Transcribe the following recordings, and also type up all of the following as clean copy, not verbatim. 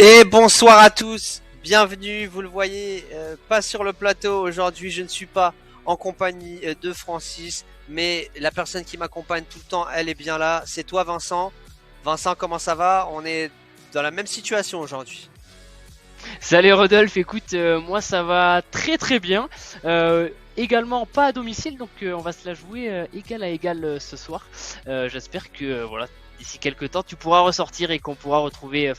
Et bonsoir à tous, bienvenue, vous le voyez, pas sur le plateau aujourd'hui, je ne suis pas en compagnie de Francis, mais la personne qui m'accompagne tout le temps, elle est bien là, c'est toi Vincent. Vincent, comment ça va? On est dans la même situation aujourd'hui. Salut Rodolphe, écoute, moi ça va très très bien. Également pas à domicile, donc on va se la jouer égal à égal ce soir. J'espère que voilà, d'ici quelques temps tu pourras ressortir et qu'on pourra retrouver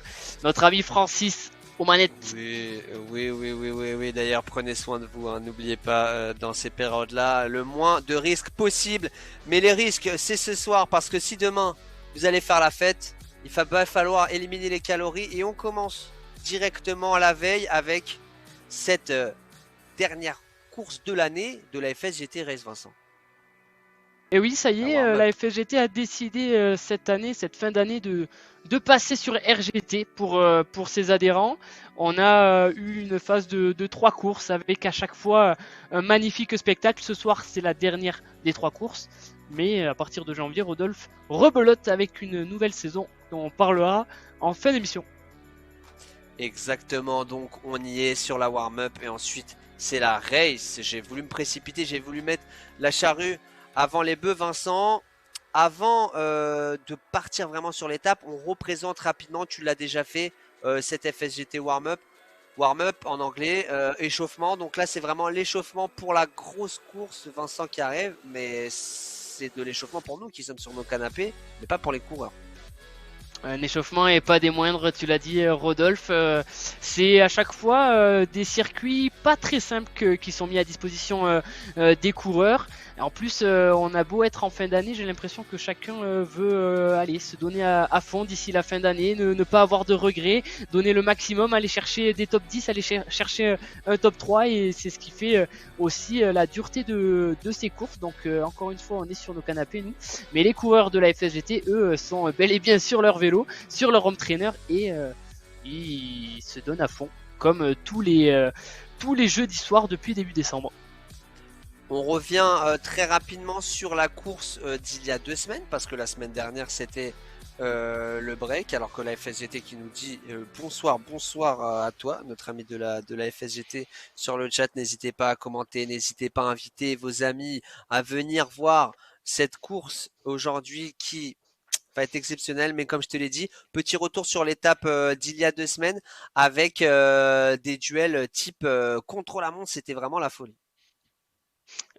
notre ami Francis aux manettes. Oui. D'ailleurs, prenez soin de vous, hein. N'oubliez pas, dans ces périodes-là, le moins de risques possible. Mais les risques, c'est ce soir, parce que si demain, vous allez faire la fête, va falloir éliminer les calories. Et on commence directement à la veille avec cette dernière course de l'année de la FSGT Race, Vincent. Et oui, ça y La est, warm-up. la FSGT a décidé cette année, cette fin d'année, de passer sur RGT pour ses adhérents. On a eu une phase de 3 courses avec à chaque fois un magnifique spectacle. Ce soir, c'est la dernière des 3 courses. Mais à partir de janvier, Rodolphe rebelote avec une nouvelle saison dont on parlera en fin d'émission. Exactement, donc on y est sur la warm-up et ensuite c'est la race. J'ai voulu me précipiter, j'ai voulu mettre la charrue avant les bœufs, Vincent. Avant de partir vraiment sur l'étape, on représente rapidement, tu l'as déjà fait, cette FSGT warm-up. Warm-up en anglais, échauffement. Donc là c'est vraiment l'échauffement pour la grosse course, Vincent, qui arrive. Mais c'est de l'échauffement pour nous qui sommes sur nos canapés, mais pas pour les coureurs. Un échauffement et pas des moindres, tu l'as dit Rodolphe. C'est à chaque fois des circuits pas très simples qui sont mis à disposition des coureurs. Et en plus, on a beau être en fin d'année, j'ai l'impression que chacun veut aller se donner à fond d'ici la fin d'année, ne pas avoir de regrets, donner le maximum, aller chercher des top 10, aller chercher un top 3 et c'est ce qui fait aussi la dureté de ces courses. Donc encore une fois, on est sur nos canapés nous. Mais les coureurs de la FSGT, eux, sont bel et bien sur leur vélo, sur leur home trainer et ils se donnent à fond, comme tous les jeudis soirs depuis début décembre. On revient très rapidement sur la course d'il y a 2 semaines, parce que la semaine dernière c'était le break, alors que la FSGT qui nous dit bonsoir à toi, notre ami de la FSGT sur le chat. N'hésitez pas à commenter, n'hésitez pas à inviter vos amis à venir voir cette course aujourd'hui qui va être exceptionnelle. Mais comme je te l'ai dit, petit retour sur l'étape d'il y a 2 semaines avec des duels type contre-la-montre, c'était vraiment la folie.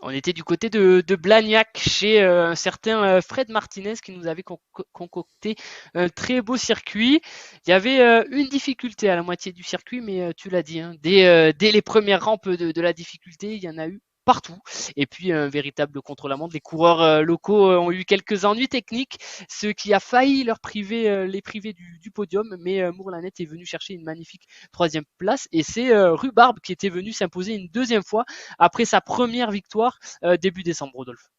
On était du côté de Blagnac chez un certain Fred Martinez qui nous avait concocté un très beau circuit. Il y avait une difficulté à la moitié du circuit, mais tu l'as dit, hein, dès les premières rampes de la difficulté, il y en a eu partout. Et puis un véritable contre-la-montre. Les coureurs locaux ont eu quelques ennuis techniques, ce qui a failli les priver du podium. Mais Mourlanette est venu chercher une magnifique troisième place. Et c'est Rhubarbe qui était venu s'imposer une deuxième fois après sa première victoire début décembre, Rodolphe.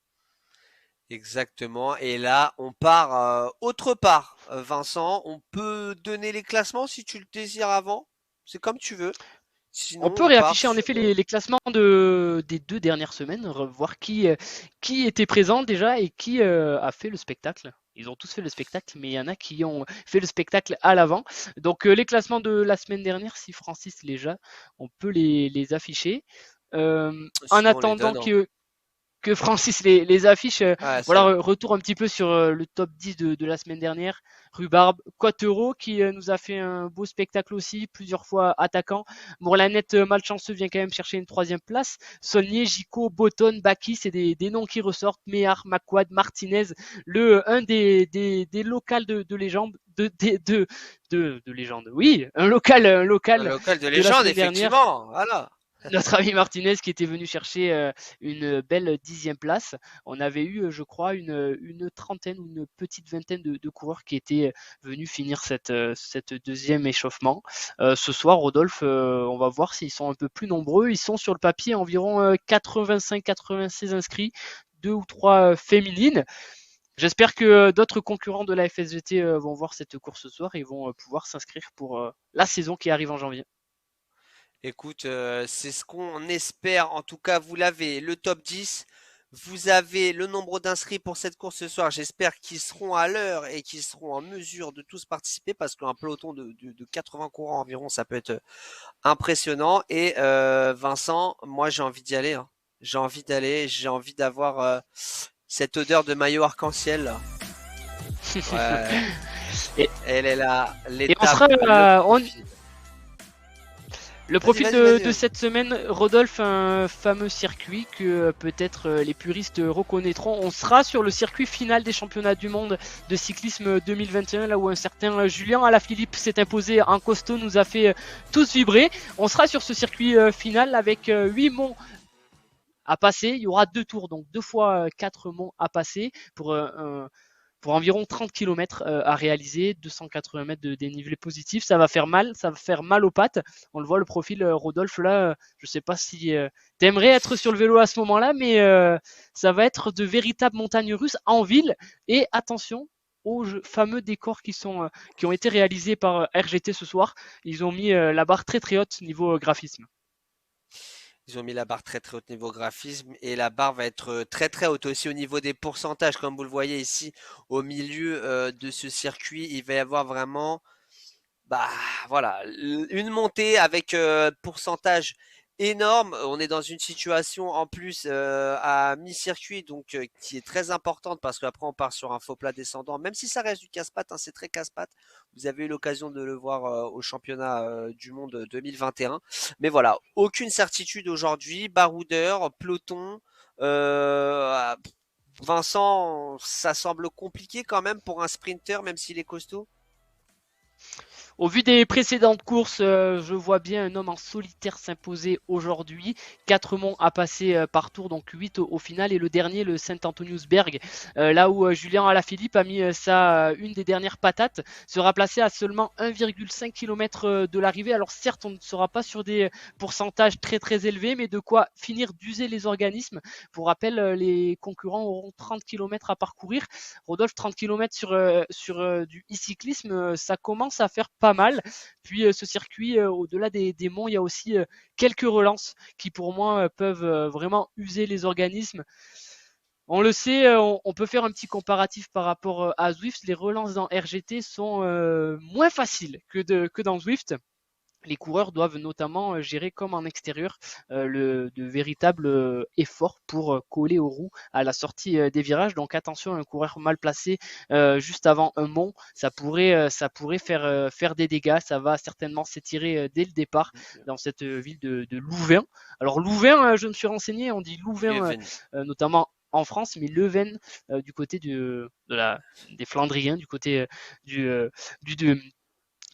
Exactement. Et là, on part autre part. Vincent, on peut donner les classements si tu le désires avant. C'est comme tu veux. On Sinon, peut on part réafficher en sur. effet les classements des 2 dernières semaines, voir qui était présent déjà et qui a fait le spectacle. Ils ont tous fait le spectacle, mais il y en a qui ont fait le spectacle à l'avant. Donc les classements de la semaine dernière, si Francis les a, on peut les afficher. En Sinon, on les attendant donne, hein. que Francis les affiche. Ah, Voilà, salut. retour un petit peu sur le top 10 de la semaine dernière. Rhubarbe, Quattero qui nous a fait un beau spectacle aussi, plusieurs fois attaquant. Mourlanette, malchanceux, vient quand même chercher une troisième place. Saulnier, Gico, Botton, Baki, c'est des noms qui ressortent. Méhar, Macquad, Martinez, un des locales de légende. De légende. Oui, un Un local local de de la légende, semaine dernière, effectivement. Voilà. notre ami Martinez qui était venu chercher une belle 10e place. On avait eu, je crois, une trentaine ou une petite vingtaine de coureurs qui étaient venus finir cette deuxième échauffement. Ce soir, Rodolphe, on va voir s'ils sont un peu plus nombreux. Ils sont sur le papier environ 85-96 inscrits, deux ou trois féminines. J'espère que d'autres concurrents de la FSGT vont voir cette course ce soir et vont pouvoir s'inscrire pour la saison qui arrive en janvier. Écoute, c'est ce qu'on espère. En tout cas, vous l'avez. Le top 10. Vous avez le nombre d'inscrits pour cette course ce soir. J'espère qu'ils seront à l'heure et qu'ils seront en mesure de tous participer parce qu'un peloton de 80 courants environ, ça peut être impressionnant. Et Vincent, moi j'ai envie d'y aller, hein. J'ai envie d'aller, j'ai envie d'avoir cette odeur de maillot arc-en-ciel là. Ouais, Et, elle est là, et on l'étape, sera, le profil. le Vas-y, profil vas-y, vas-y, de vas-y. cette semaine, Rodolphe, un fameux circuit que peut-être les puristes reconnaîtront. On sera sur le circuit final des championnats du monde de cyclisme 2021, là où un certain Julien Alaphilippe s'est imposé en costaud, nous a fait tous vibrer. On sera sur ce circuit final avec 8 monts à passer. Il y aura 2 tours, donc 2 fois 4 monts à passer pour environ 30 km à réaliser, 280 mètres de dénivelé positif. Ça va faire mal, ça va faire mal aux pattes. On le voit, le profil Rodolphe là, je sais pas si t'aimerais être sur le vélo à ce moment-là, mais ça va être de véritables montagnes russes en ville. Et attention aux fameux décors qui ont été réalisés par RGT ce soir. Ils ont mis la barre très très haute niveau graphisme. Ils ont mis la barre très très haute niveau graphisme et la barre va être très très haute aussi au niveau des pourcentages. Comme vous le voyez ici au milieu de ce circuit, il va y avoir vraiment bah voilà, une montée avec pourcentage énorme. On est dans une situation en plus à mi-circuit, donc qui est très importante parce qu'après on part sur un faux plat descendant. Même si ça reste du casse-pattes, hein, c'est très casse-pattes. Vous avez eu l'occasion de le voir au championnat du monde 2021. Mais voilà, aucune certitude aujourd'hui. Baroudeur, peloton. Euh, Vincent, ça semble compliqué quand même pour un sprinter, même s'il est costaud. Au vu des précédentes courses, je vois bien un homme en solitaire s'imposer aujourd'hui. 4 monts à passer par tour, donc 8 au final. Et le dernier, le Saint-Antoniusberg, là où Julien Alaphilippe a mis une des dernières patates, sera placé à seulement 1,5 km de l'arrivée. Alors certes, on ne sera pas sur des pourcentages très très élevés, mais de quoi finir d'user les organismes. Pour rappel, les concurrents auront 30 km à parcourir. Rodolphe, 30 km sur du e-cyclisme, ça commence à faire pas mal. Puis ce circuit, au-delà des monts, il y a aussi quelques relances qui pour moi peuvent vraiment user les organismes. On le sait, on peut faire un petit comparatif par rapport à Zwift. Les relances dans RGT sont moins faciles que dans Zwift. Les coureurs doivent notamment gérer comme en extérieur de véritables efforts pour coller aux roues à la sortie des virages. Donc attention, un coureur mal placé juste avant un mont, ça pourrait faire des dégâts. Ça va certainement s'étirer dès le départ dans cette ville de Louvain. Alors Louvain, je me suis renseigné, on dit Louvain Leuven. notamment en France, mais Leuven du côté des Flandriens, du côté du, du,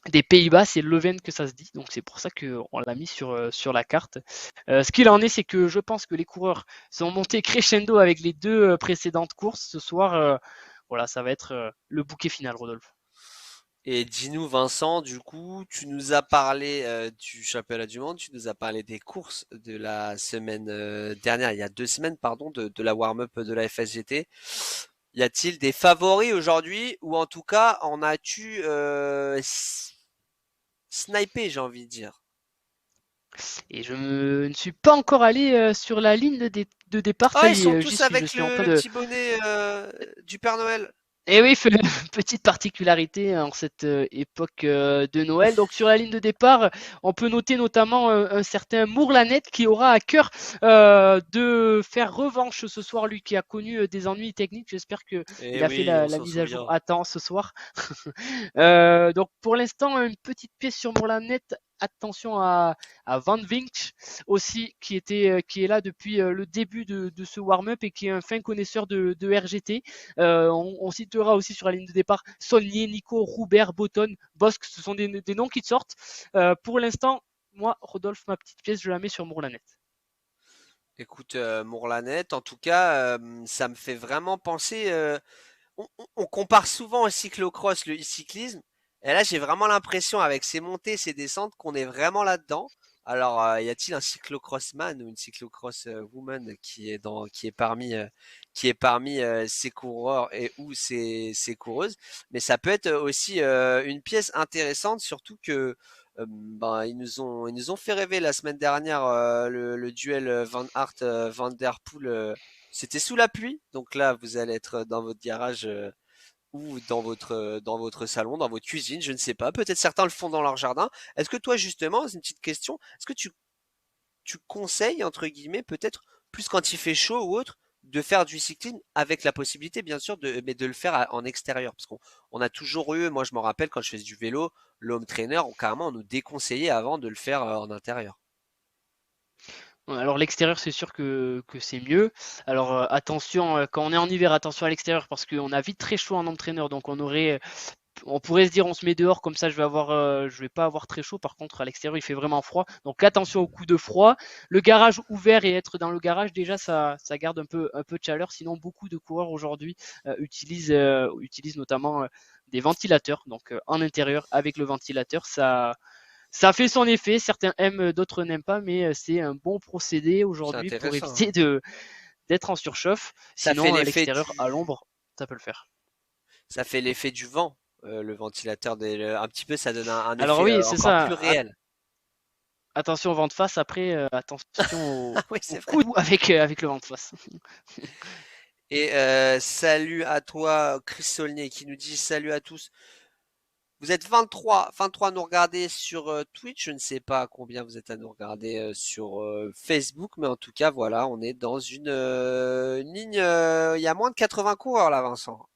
des Pays-Bas, c'est Leuven que ça se dit, donc c'est pour ça qu'on l'a mis sur la carte. Ce qu'il en est, c'est que je pense que les coureurs sont montés crescendo avec les deux précédentes courses. Ce soir, voilà, ça va être le bouquet final, Rodolphe. Et dis-nous, Vincent, du coup, tu nous as parlé du championnat du monde, tu nous as parlé des courses de la semaine dernière, il y a 2 semaines, pardon, de la warm-up de la FSGT. Y a-t-il des favoris aujourd'hui, ou en tout cas, en as-tu snipé, j'ai envie de dire? Et ne suis pas encore allé sur la ligne de départ. Ça Ah, ils y sont est, j'y tous suis. Je avec suis en train le de, petit bonnet du Père Noël. Et oui, petite particularité en cette époque de Noël. Donc sur la ligne de départ, on peut noter notamment un certain Mourlanet qui aura à cœur de faire revanche ce soir, lui qui a connu des ennuis techniques. J'espère que il Eh a fait oui, on la s'en mise à jour souvient. à temps ce soir. Donc pour l'instant, une petite pièce sur Mourlanet. Attention à Van Vink aussi qui est là depuis le début de ce warm-up et qui est un fin connaisseur de RGT. On citera aussi sur la ligne de départ Saulnier, Nico, Roubert, Botton, Bosque. Ce sont des noms qui sortent. Pour l'instant, moi, Rodolphe, ma petite pièce, je la mets sur Mourlanet. Écoute, Mourlanet, en tout cas, ça me fait vraiment penser. On compare souvent au cyclocross, le e-cyclisme. Et là, j'ai vraiment l'impression, avec ces montées, ces descentes, qu'on est vraiment là-dedans. Alors, y a-t-il un cyclocrossman ou une cyclocross woman qui est parmi ces coureurs et ou ces coureuses? Mais ça peut être aussi une pièce intéressante, surtout que ben, ils nous ont fait rêver la semaine dernière le duel Van Aert Van Der Poel C'était sous la pluie, donc là vous allez être dans votre garage ou dans votre salon, dans votre cuisine, je ne sais pas. Peut-être certains le font dans leur jardin. Est-ce que toi justement, c'est une petite question, est-ce que tu conseilles entre guillemets peut-être plus quand il fait chaud ou autre de faire du cycling avec la possibilité bien sûr mais de le faire en extérieur parce qu'on a toujours eu, moi je me rappelle quand je faisais du vélo, le home trainer, carrément on nous déconseillait avant de le faire en intérieur. Alors l'extérieur, c'est sûr que c'est mieux. Alors attention, quand on est en hiver, attention à l'extérieur parce qu'on a vite très chaud en entraîneur, donc on pourrait se dire on se met dehors comme ça je vais pas avoir très chaud. Par contre à l'extérieur il fait vraiment froid. Donc attention au coup de froid. Le garage ouvert et être dans le garage déjà ça garde un peu de chaleur. Sinon beaucoup de coureurs aujourd'hui utilisent notamment des ventilateurs. Donc en intérieur avec le ventilateur ça fait son effet. Certains aiment, d'autres n'aiment pas, mais c'est un bon procédé C'est aujourd'hui pour intéressant, éviter hein. d'être en surchauffe. Ça fait Sinon à l'effet l'extérieur à du l'ombre ça peut le faire. ça fait l'effet du vent, le ventilateur un petit peu ça donne un Alors effet oui c'est encore plus ça. réel. Attention au vent de face, après, attention Ah oui, au c'est vrai. coude avec le vent de face. Et salut à toi, Chris Saulnier, qui nous dit salut à tous. Vous êtes 23 à nous regarder sur Twitch. Je ne sais pas combien vous êtes à nous regarder sur Facebook, mais en tout cas, voilà, on est dans une ligne. Il y a moins de 80 coureurs là, Vincent.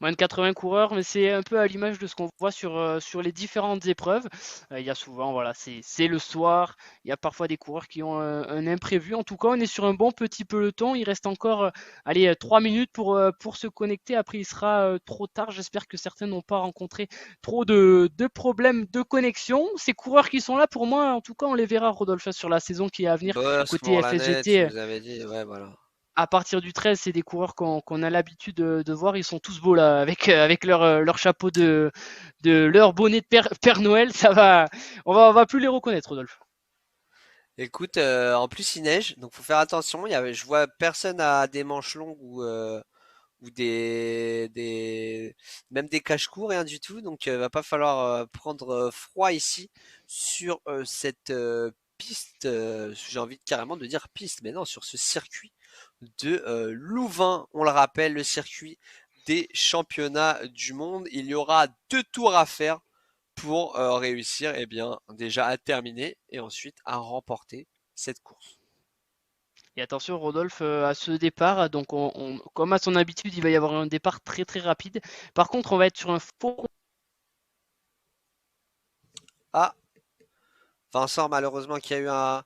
Moins de 80 coureurs, mais c'est un peu à l'image de ce qu'on voit sur les différentes épreuves. Il y a souvent, voilà, c'est le soir. Il y a parfois des coureurs qui ont un imprévu. En tout cas, on est sur un bon petit peloton. Il reste encore, allez, 3 minutes pour se connecter. Après, il sera trop tard. J'espère que certains n'ont pas rencontré trop de problèmes de connexion. Ces coureurs qui sont là, pour moi, en tout cas, on les verra, Rodolphe, sur la saison qui est à venir Boss, côté Mourlanet, tu FSGT. nous avais dit, ouais, voilà. À partir du 13, c'est des coureurs qu'on a l'habitude de voir. Ils sont tous beaux là, avec leur chapeau de leur bonnet de Père Noël. On va plus les reconnaître, Rodolphe. Écoute, en plus il neige, donc faut faire attention. Je vois personne à des manches longues ou même des cache-cou, rien du tout. Donc, va pas falloir prendre froid ici sur cette piste. J'ai envie carrément de dire piste, mais non, sur ce circuit de Louvain. On le rappelle, le circuit des championnats du monde. Il y aura 2 tours à faire pour réussir, eh bien, déjà à terminer et ensuite à remporter cette course. Et attention, Rodolphe, à ce départ. Donc, comme à son habitude, il va y avoir un départ très très rapide. Par contre, on va être sur un faux. Ah, Vincent, malheureusement, qui a eu un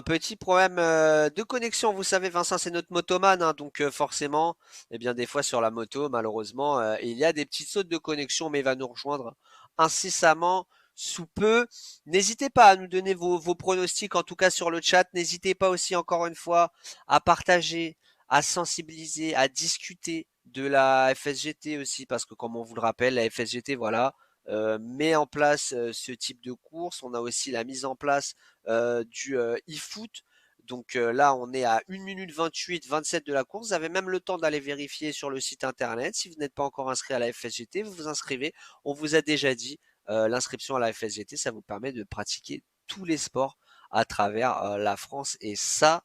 petit problème de connexion. Vous savez, Vincent, c'est notre motoman, hein, donc forcément, eh bien, des fois sur la moto, malheureusement, il y a des petites sautes de connexion, mais il va nous rejoindre incessamment sous peu. N'hésitez pas à nous donner vos pronostics, en tout cas sur le chat. N'hésitez pas aussi, encore une fois, à partager, à sensibiliser, à discuter de la FSGT aussi, parce que comme on vous le rappelle, la FSGT, voilà, met en place ce type de course. On a aussi la mise en place du e-foot. Donc là, on est à 1 minute 28, 27 de la course. Vous avez même le temps d'aller vérifier sur le site internet. Si vous n'êtes pas encore inscrit à la FSGT, vous vous inscrivez. On vous a déjà dit, l'inscription à la FSGT, ça vous permet de pratiquer tous les sports à travers la France. Et c'est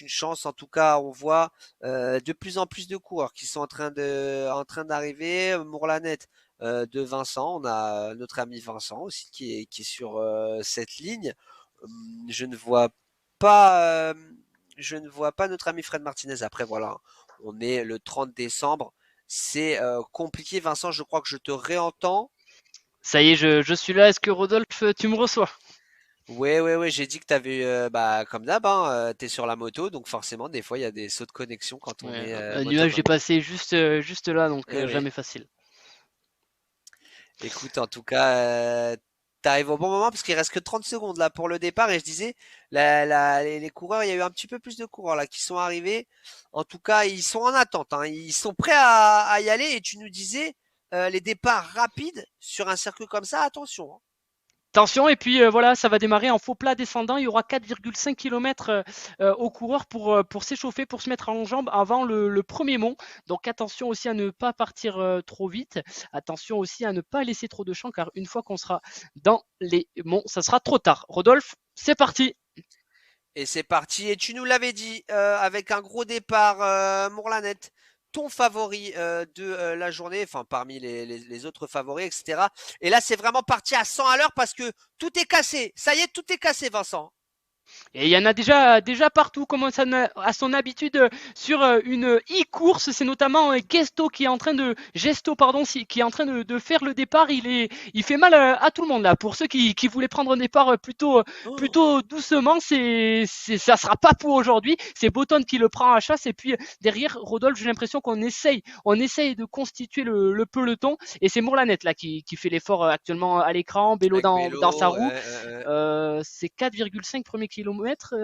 une chance. En tout cas, on voit de plus en plus de coureurs qui sont en train d'arriver. Mourlanet de Vincent. On a notre ami Vincent aussi qui est sur cette ligne. Je ne vois pas, je ne vois pas notre ami Fred Martinez. Après, voilà, on est le 30 décembre. C'est compliqué, Vincent. Je crois que je te réentends. Ça y est, je suis là. Est-ce que Rodolphe, tu me reçois? Ouais, ouais, ouais. J'ai dit que t'avais, bah, comme d'hab, hein, t'es sur la moto, donc forcément, des fois, il y a des sauts de connexion quand on Ouais, est un nuage motoman. est passé juste là, donc Eh oui. jamais facile. Écoute, en tout cas, t'arrives au bon moment parce qu'il reste que 30 secondes là pour le départ et je disais, les coureurs, il y a eu un petit peu plus de coureurs là qui sont arrivés. En tout cas, ils sont en attente, hein. Ils sont prêts à y aller et tu nous disais, les départs rapides sur un circuit comme ça, attention, hein. Attention, et puis voilà, ça va démarrer en faux plat descendant. Il y aura 4,5 km aux coureurs pour s'échauffer, pour se mettre en jambes avant le premier mont. Donc attention aussi à ne pas partir trop vite. Attention aussi à ne pas laisser trop de champ, car une fois qu'on sera dans les monts, ça sera trop tard. Rodolphe, c'est parti. Et c'est parti. Et tu nous l'avais dit, avec un gros départ, Mourlanet, ton favori de la journée, enfin parmi les autres favoris, etc. Et là, c'est vraiment parti à 100 à l'heure parce que tout est cassé. Ça y est, tout est cassé, Vincent. Et il y en a déjà partout, comme ça à son habitude sur une e-course. C'est notamment Gesto pardon, qui est en train de faire le départ. Il fait mal à tout le monde là. Pour ceux qui voulaient prendre un départ Oh, plutôt doucement, ça sera pas pour aujourd'hui. C'est Botton qui le prend à chasse et puis derrière Rodolphe, j'ai l'impression on essaye de constituer le peloton et c'est Mourlanet là qui fait l'effort actuellement à l'écran, Bélo avec dans sa Bello, roue. C'est 4,5 premiers kilomètres,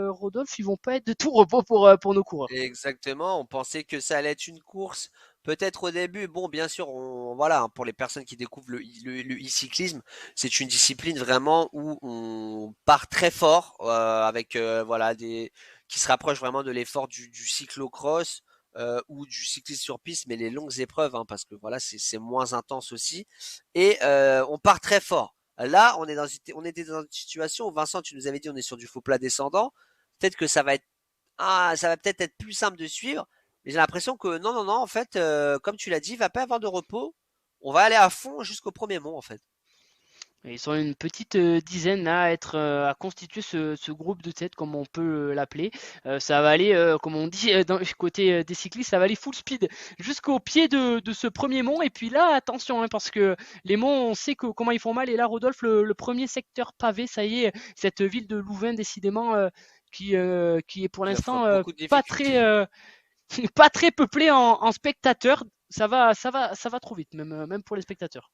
Rodolphe, ils vont pas être de tout repos pour nos coureurs. exactement. On pensait que ça allait être une course. Peut-être au début, bon, bien sûr, voilà, hein, pour les personnes qui découvrent le e-cyclisme, c'est une discipline vraiment où on part très fort, avec voilà qui se rapproche vraiment de l'effort du cyclocross, ou du cyclisme sur piste, mais les longues épreuves, hein, parce que voilà, c'est moins intense aussi, et on part très fort. Là, on était dans une situation où Vincent, tu nous avais dit, on est sur du faux plat descendant. Peut-être que ça va peut-être être plus simple de suivre, mais j'ai l'impression que non, non, non, en fait, comme tu l'as dit, il va pas y avoir de repos. On va aller à fond jusqu'au premier mont, en fait. Ils sont une petite dizaine là, à constituer ce groupe de tête, comme on peut l'appeler. Ça va aller, comme on dit côté des cyclistes, ça va aller full speed jusqu'au pied de ce premier mont. Et puis là, attention, hein, parce que les monts, on sait comment ils font mal. Et là, Rodolphe, le premier secteur pavé, ça y est, cette ville de Louvain, décidément, qui est pour Qui offre l'instant beaucoup de pas difficultés. très, pas très peuplée en spectateurs. Ça va trop vite, même pour les spectateurs.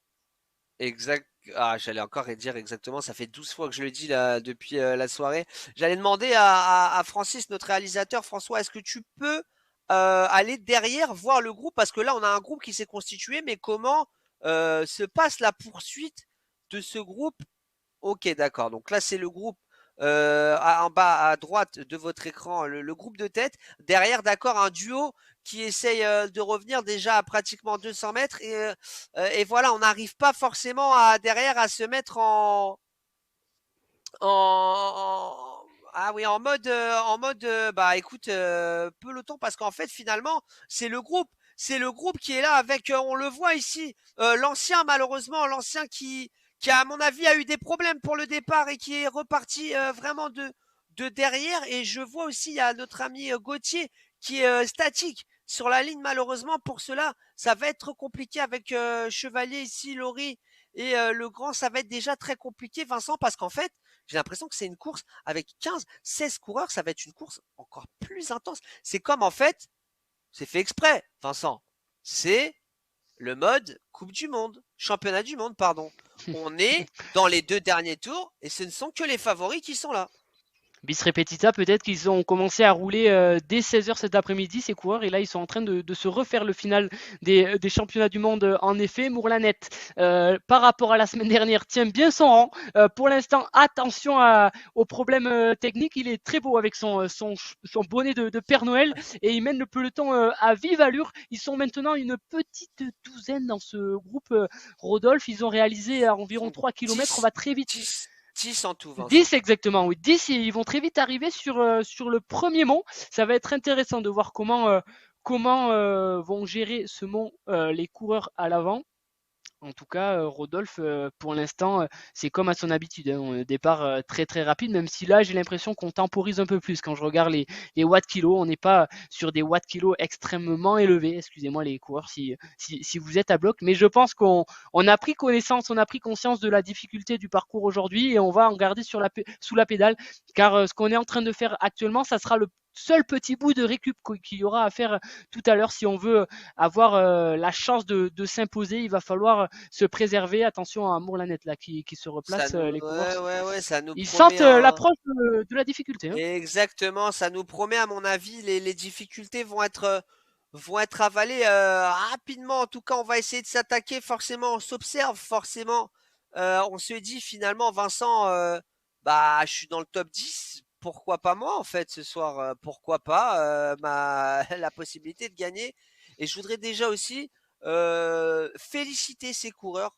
Exact. Ah, j'allais encore dire exactement. Ça fait 12 fois que je le dis là depuis la soirée. J'allais demander à Francis, notre réalisateur, François, est-ce que tu peux aller derrière voir le groupe? Parce que là, on a un groupe qui s'est constitué, mais comment se passe la poursuite de ce groupe? Ok, d'accord. Donc là, c'est le groupe en bas à droite de votre écran, le groupe de tête. Derrière, d'accord, un duo qui essaye de revenir déjà à pratiquement 200 mètres. Et voilà, on n'arrive pas forcément derrière à se mettre ah oui, en mode, bah écoute, peloton, parce qu'en fait, finalement, c'est le groupe qui est là avec, on le voit ici, l'ancien, malheureusement, l'ancien qui, à mon avis, a eu des problèmes pour le départ et qui est reparti vraiment de derrière. Et je vois aussi, il y a notre ami Gauthier qui est statique sur la ligne, malheureusement. Pour cela, ça va être compliqué avec Chevalier ici, Laurie et le Grand. Ça va être déjà très compliqué, Vincent, parce qu'en fait, j'ai l'impression que c'est une course avec 15, 16 coureurs, ça va être une course encore plus intense. C'est comme en fait, c'est fait exprès, Vincent. C'est le mode Coupe du Monde, Championnat du Monde, pardon. On est dans les deux derniers tours et ce ne sont que les favoris qui sont là. Bis repetita, peut-être qu'ils ont commencé à rouler dès 16h cet après-midi, ces coureurs, et là ils sont en train de se refaire le final des championnats du monde. En effet, Mourlanet, par rapport à la semaine dernière, tient bien son rang. Pour l'instant, attention aux problèmes techniques. Il est très beau avec son bonnet de Père Noël et il mène le peloton à vive allure. Ils sont maintenant une petite douzaine dans ce groupe Rodolphe. Ils ont réalisé à Ils environ sont 3 kilomètres. On 10, va très vite. 10 en tout, Vincent. 10 exactement, oui. 10, ils vont très vite arriver sur le premier mont. Ça va être intéressant de voir comment vont gérer ce mont les coureurs à l'avant. En tout cas, Rodolphe, pour l'instant, c'est comme à son habitude, hein, un départ très très rapide, même si là, j'ai l'impression qu'on temporise un peu plus. Quand je regarde les watts kilos, on n'est pas sur des watts kilos extrêmement élevés. Excusez-moi les coureurs si vous êtes à bloc, mais je pense qu'on a pris connaissance, on a pris conscience de la difficulté du parcours aujourd'hui et on va en garder sous la pédale, car ce qu'on est en train de faire actuellement, ça sera le seul petit bout de récup qu'il y aura à faire tout à l'heure si on veut avoir la chance de s'imposer. Il va falloir se préserver. Attention à Mourlanet là qui se replace. Les coureurs, Ouais, ouais, ouais, ça nous ils promet sentent un. l'approche de la difficulté, hein. Exactement, ça nous promet, à mon avis, les difficultés vont être avalées rapidement. En tout cas, on va essayer de s'attaquer. Forcément, on s'observe. Forcément, on se dit finalement, Vincent, bah, je suis dans le top 10. Pourquoi pas moi, en fait, ce soir? Pourquoi pas la possibilité de gagner? Et je voudrais déjà aussi féliciter ces coureurs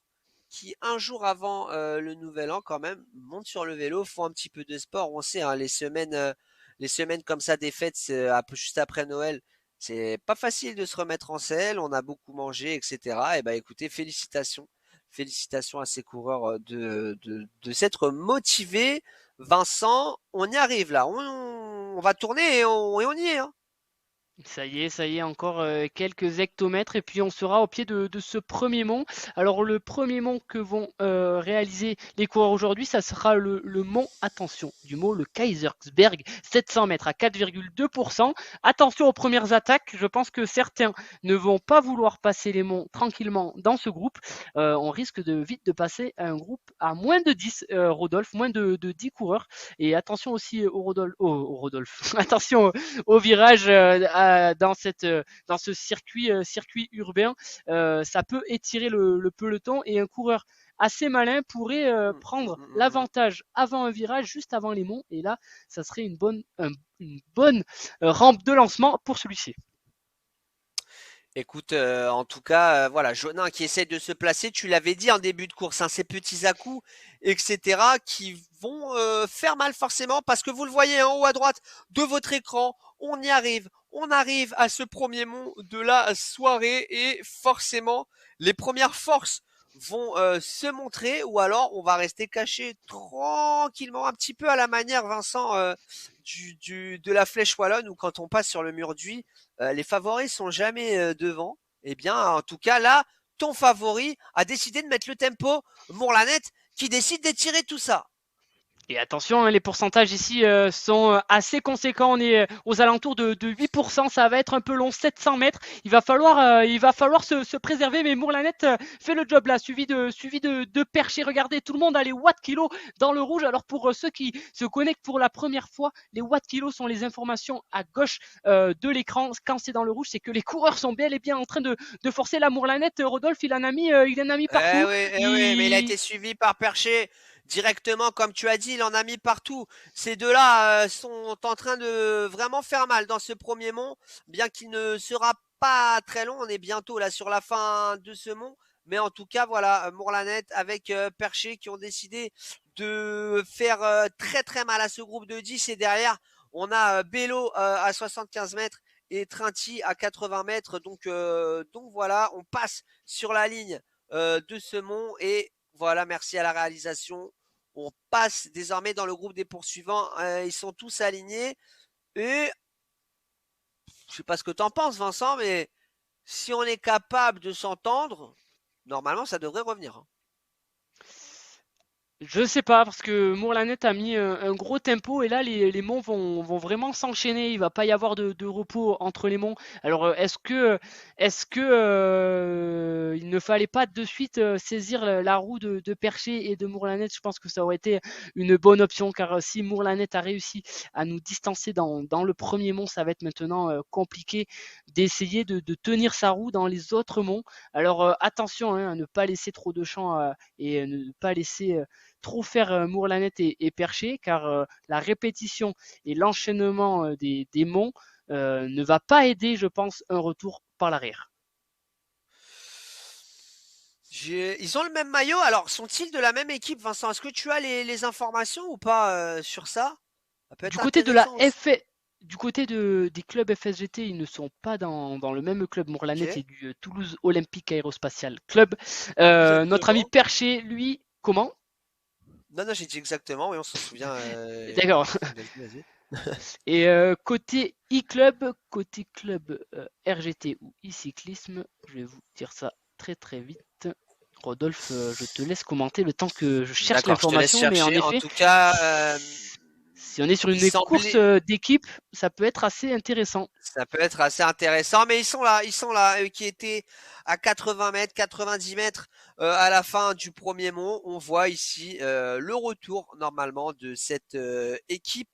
qui un jour avant le nouvel an quand même montent sur le vélo, font un petit peu de sport. On sait, hein, les semaines comme ça des fêtes, juste après Noël, c'est pas facile de se remettre en selle. On a beaucoup mangé, etc. Et bah écoutez, félicitations à ces coureurs de s'être motivés. Vincent, on y arrive là. On va tourner et on y est, hein. Ça y est, encore quelques hectomètres et puis on sera au pied de ce premier mont. Alors le premier mont que vont réaliser les coureurs aujourd'hui, ça sera le mont, attention, du mot le Kaisersberg, 700 mètres à 4,2%. Attention aux premières attaques, je pense que certains ne vont pas vouloir passer les monts tranquillement dans ce groupe. On risque de vite de passer à un groupe à moins de 10, Rodolphe, moins de 10 coureurs. Et attention aussi au Rodolphe. Attention au virage dans ce circuit urbain. Ça peut étirer le peloton et un coureur assez malin pourrait prendre l'avantage avant un virage, juste avant les monts. Et là, ça serait une bonne rampe de lancement pour celui-ci. Écoute, en tout cas, voilà, Jonin qui essaie de se placer, tu l'avais dit en début de course, hein, ces petits à-coups, etc., qui vont faire mal forcément, parce que vous le voyez en haut à droite de votre écran, on arrive à ce premier mont de la soirée, et forcément, les premières forces vont se montrer, ou alors on va rester caché tranquillement, un petit peu à la manière, Vincent, de la flèche wallonne, où quand on passe sur le mur d'Uy, les favoris sont jamais devant. Eh bien, en tout cas, là, ton favori a décidé de mettre le tempo. Mourlanette qui décide d'étirer tout ça. Et attention, hein, les pourcentages ici sont assez conséquents. On est aux alentours de 8%. Ça va être un peu long, 700 mètres. Il va falloir se préserver. Mais Mourlanette fait le job là, suivi de Percher. Regardez, tout le monde a les watts kilos dans le rouge. Alors pour ceux qui se connectent pour la première fois, les watts kilos sont les informations à gauche de l'écran. Quand c'est dans le rouge, c'est que les coureurs sont bel et bien en train de forcer la Mourlanette. Rodolphe, il en a mis partout. Eh oui, mais il a été suivi par Percher directement, comme tu as dit, il en a mis partout. Ces deux-là sont en train de vraiment faire mal dans ce premier mont, bien qu'il ne sera pas très long. On est bientôt là sur la fin de ce mont. Mais en tout cas, voilà, Mourlanette avec Percher qui ont décidé de faire très très mal à ce groupe de 10. Et derrière, on a Bello à 75 mètres et Trinti à 80 mètres. Donc voilà, on passe sur la ligne de ce mont, et voilà, merci à la réalisation. On passe désormais dans le groupe des poursuivants. Ils sont tous alignés. Et je sais pas ce que t'en penses, Vincent, mais si on est capable de s'entendre, normalement, ça devrait revenir, hein. Je sais pas, parce que Mourlanette a mis un gros tempo et là les monts vont vraiment s'enchaîner. Il va pas y avoir de repos entre les monts. Alors est-ce que il ne fallait pas de suite saisir la roue de Percher et de Mourlanette? Je pense que ça aurait été une bonne option, car si Mourlanette a réussi à nous distancer dans le premier mont, ça va être maintenant compliqué d'essayer de tenir sa roue dans les autres monts. Alors attention, hein, à ne pas laisser trop de champ et ne pas laisser trop faire Mourlanette et Percher, car la répétition et l'enchaînement des monts ne va pas aider, je pense, un retour par l'arrière. Ils ont le même maillot. Alors, sont-ils de la même équipe, Vincent? Est-ce que tu as les informations ou pas sur ça? Ça peut Du être côté de la intéressant aussi. Du côté des clubs FSGT, ils ne sont pas dans le même club. Mourlanette Ok, est du Toulouse Olympique Aérospatial Club. Notre ami exactement. Percher, lui, comment? Non, non, j'ai dit exactement, oui, on s'en souvient. D'accord. Vas-y, vas-y. Et côté e-club, côté club RGT ou e-cyclisme, je vais vous dire ça très très vite. Rodolphe, je te laisse commenter le temps que je cherche D'accord, je te laisse l'information, mais en chercher. En effet, tout cas, si on est sur il une course semblait, d'équipe, ça peut être assez intéressant. ça peut être assez intéressant, mais ils sont là, eux qui étaient à 80 mètres, 90 mètres à la fin du premier mont. On voit ici le retour normalement de cette équipe,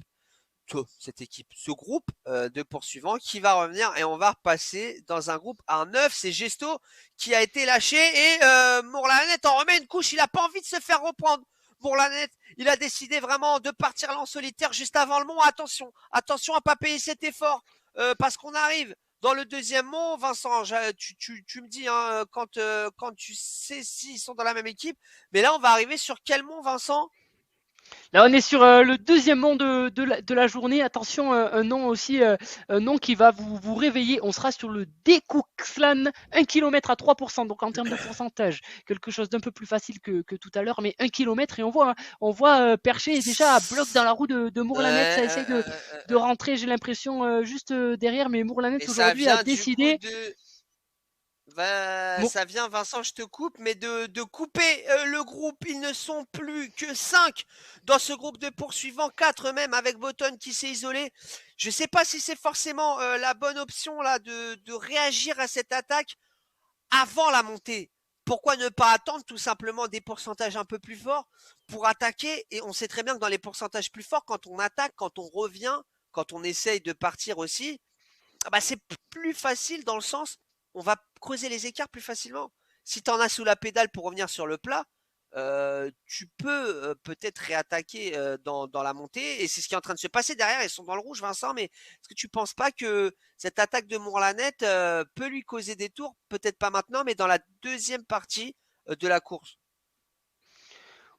ce groupe de poursuivants qui va revenir, et on va repasser dans un groupe à 9. C'est Gesto qui a été lâché, et Mourlanette en remet une couche. Il a pas envie de se faire reprendre. Mourlanette, il a décidé vraiment de partir là en solitaire juste avant le mont. Attention, attention à pas payer cet effort parce qu'on arrive Dans le deuxième mot, Vincent, tu me dis hein, quand tu sais s'ils sont dans la même équipe. Mais là, on va arriver sur quel mont, Vincent? Là, on est sur le deuxième nom de la journée. Attention, un nom aussi, un nom qui va vous réveiller. On sera sur le Dekouxlan, 1 km à 3%. Donc en termes de pourcentage, quelque chose d'un peu plus facile que tout à l'heure, mais 1 km et on voit Percher déjà à bloc dans la roue de Ouais, Mourlanet. Ça essaye de rentrer, j'ai l'impression, juste derrière, mais Mourlanet et ça aujourd'hui a vient du coup décidé. de Mo- ça vient, Vincent, je te coupe, mais de couper le groupe. Ils ne sont plus que 5 dans ce groupe de poursuivants, 4 même avec Button qui s'est isolé. Je ne sais pas si c'est forcément la bonne option là de réagir à cette attaque avant la montée. Pourquoi ne pas attendre tout simplement des pourcentages un peu plus forts pour attaquer? Et on sait très bien que dans les pourcentages plus forts, quand on attaque, quand on revient, quand on essaye de partir aussi, ah bah c'est plus facile dans le sens, on va creuser les écarts plus facilement. Si tu en as sous la pédale pour revenir sur le plat, tu peux peut-être réattaquer dans la montée. Et c'est ce qui est en train de se passer derrière. Ils sont dans le rouge, Vincent. Mais est-ce que tu penses pas que cette attaque de Mourlanette peut lui causer des tours? Peut-être pas maintenant, mais dans la deuxième partie de la course.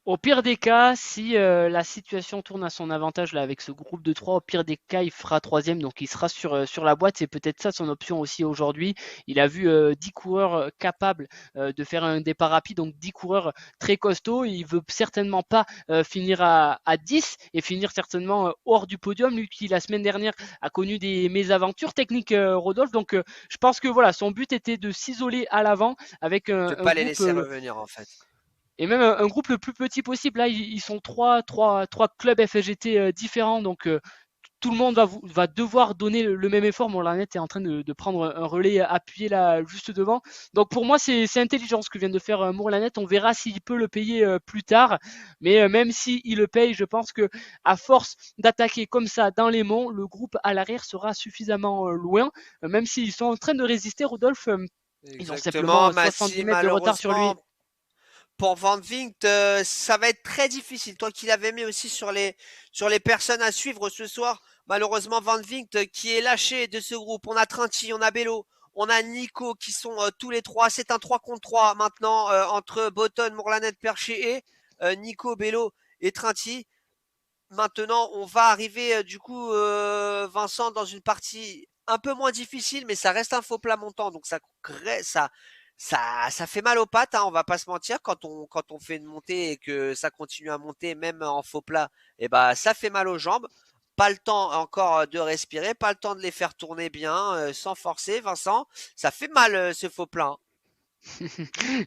Au pire des cas, si la situation tourne à son avantage là avec ce groupe de 3, au pire des cas, il fera troisième, donc il sera sur la boîte. C'est peut-être ça son option aussi aujourd'hui. Il a vu 10 coureurs capables de faire un départ rapide, donc 10 coureurs très costauds. Il veut certainement pas finir à 10 et finir certainement hors du podium. Lui qui la semaine dernière a connu des mésaventures techniques, Rodolphe. Donc je pense que voilà, son but était de s'isoler à l'avant avec De un pas les groupe laisser revenir en fait. et même un groupe le plus petit possible. Là, ils sont trois clubs FSGT différents, donc tout le monde va devoir donner le même effort. Mourlanet est en train de prendre un relais appuyé là juste devant. Donc pour moi, c'est intelligent ce que vient de faire Mourlanet. On verra s'il peut le payer plus tard. Mais même s'il le paye, je pense que à force d'attaquer comme ça dans les monts, le groupe à l'arrière sera suffisamment loin. Même s'ils sont en train de résister, Rodolphe, ils ont Exactement, simplement 70 Massi, mètres de retard sur lui. malheureusement, pour Van Vinct, ça va être très difficile. Toi qui l'avais mis aussi sur les personnes à suivre ce soir, malheureusement Van Vinct qui est lâché de ce groupe. On a Trinti, on a Bello, on a Nico qui sont tous les trois. C'est un 3 contre 3 maintenant entre Botton, Mourlanet, Perché et Nico, Bello et Trinti. Maintenant, on va arriver du coup, Vincent, dans une partie un peu moins difficile, mais ça reste un faux plat montant, donc ça fait mal aux pattes, hein, on va pas se mentir. Quand on fait une montée et que ça continue à monter, même en faux plat, et bah ça fait mal aux jambes. Pas le temps encore de respirer, pas le temps de les faire tourner bien, sans forcer, Vincent. Ça fait mal ce faux plat, hein.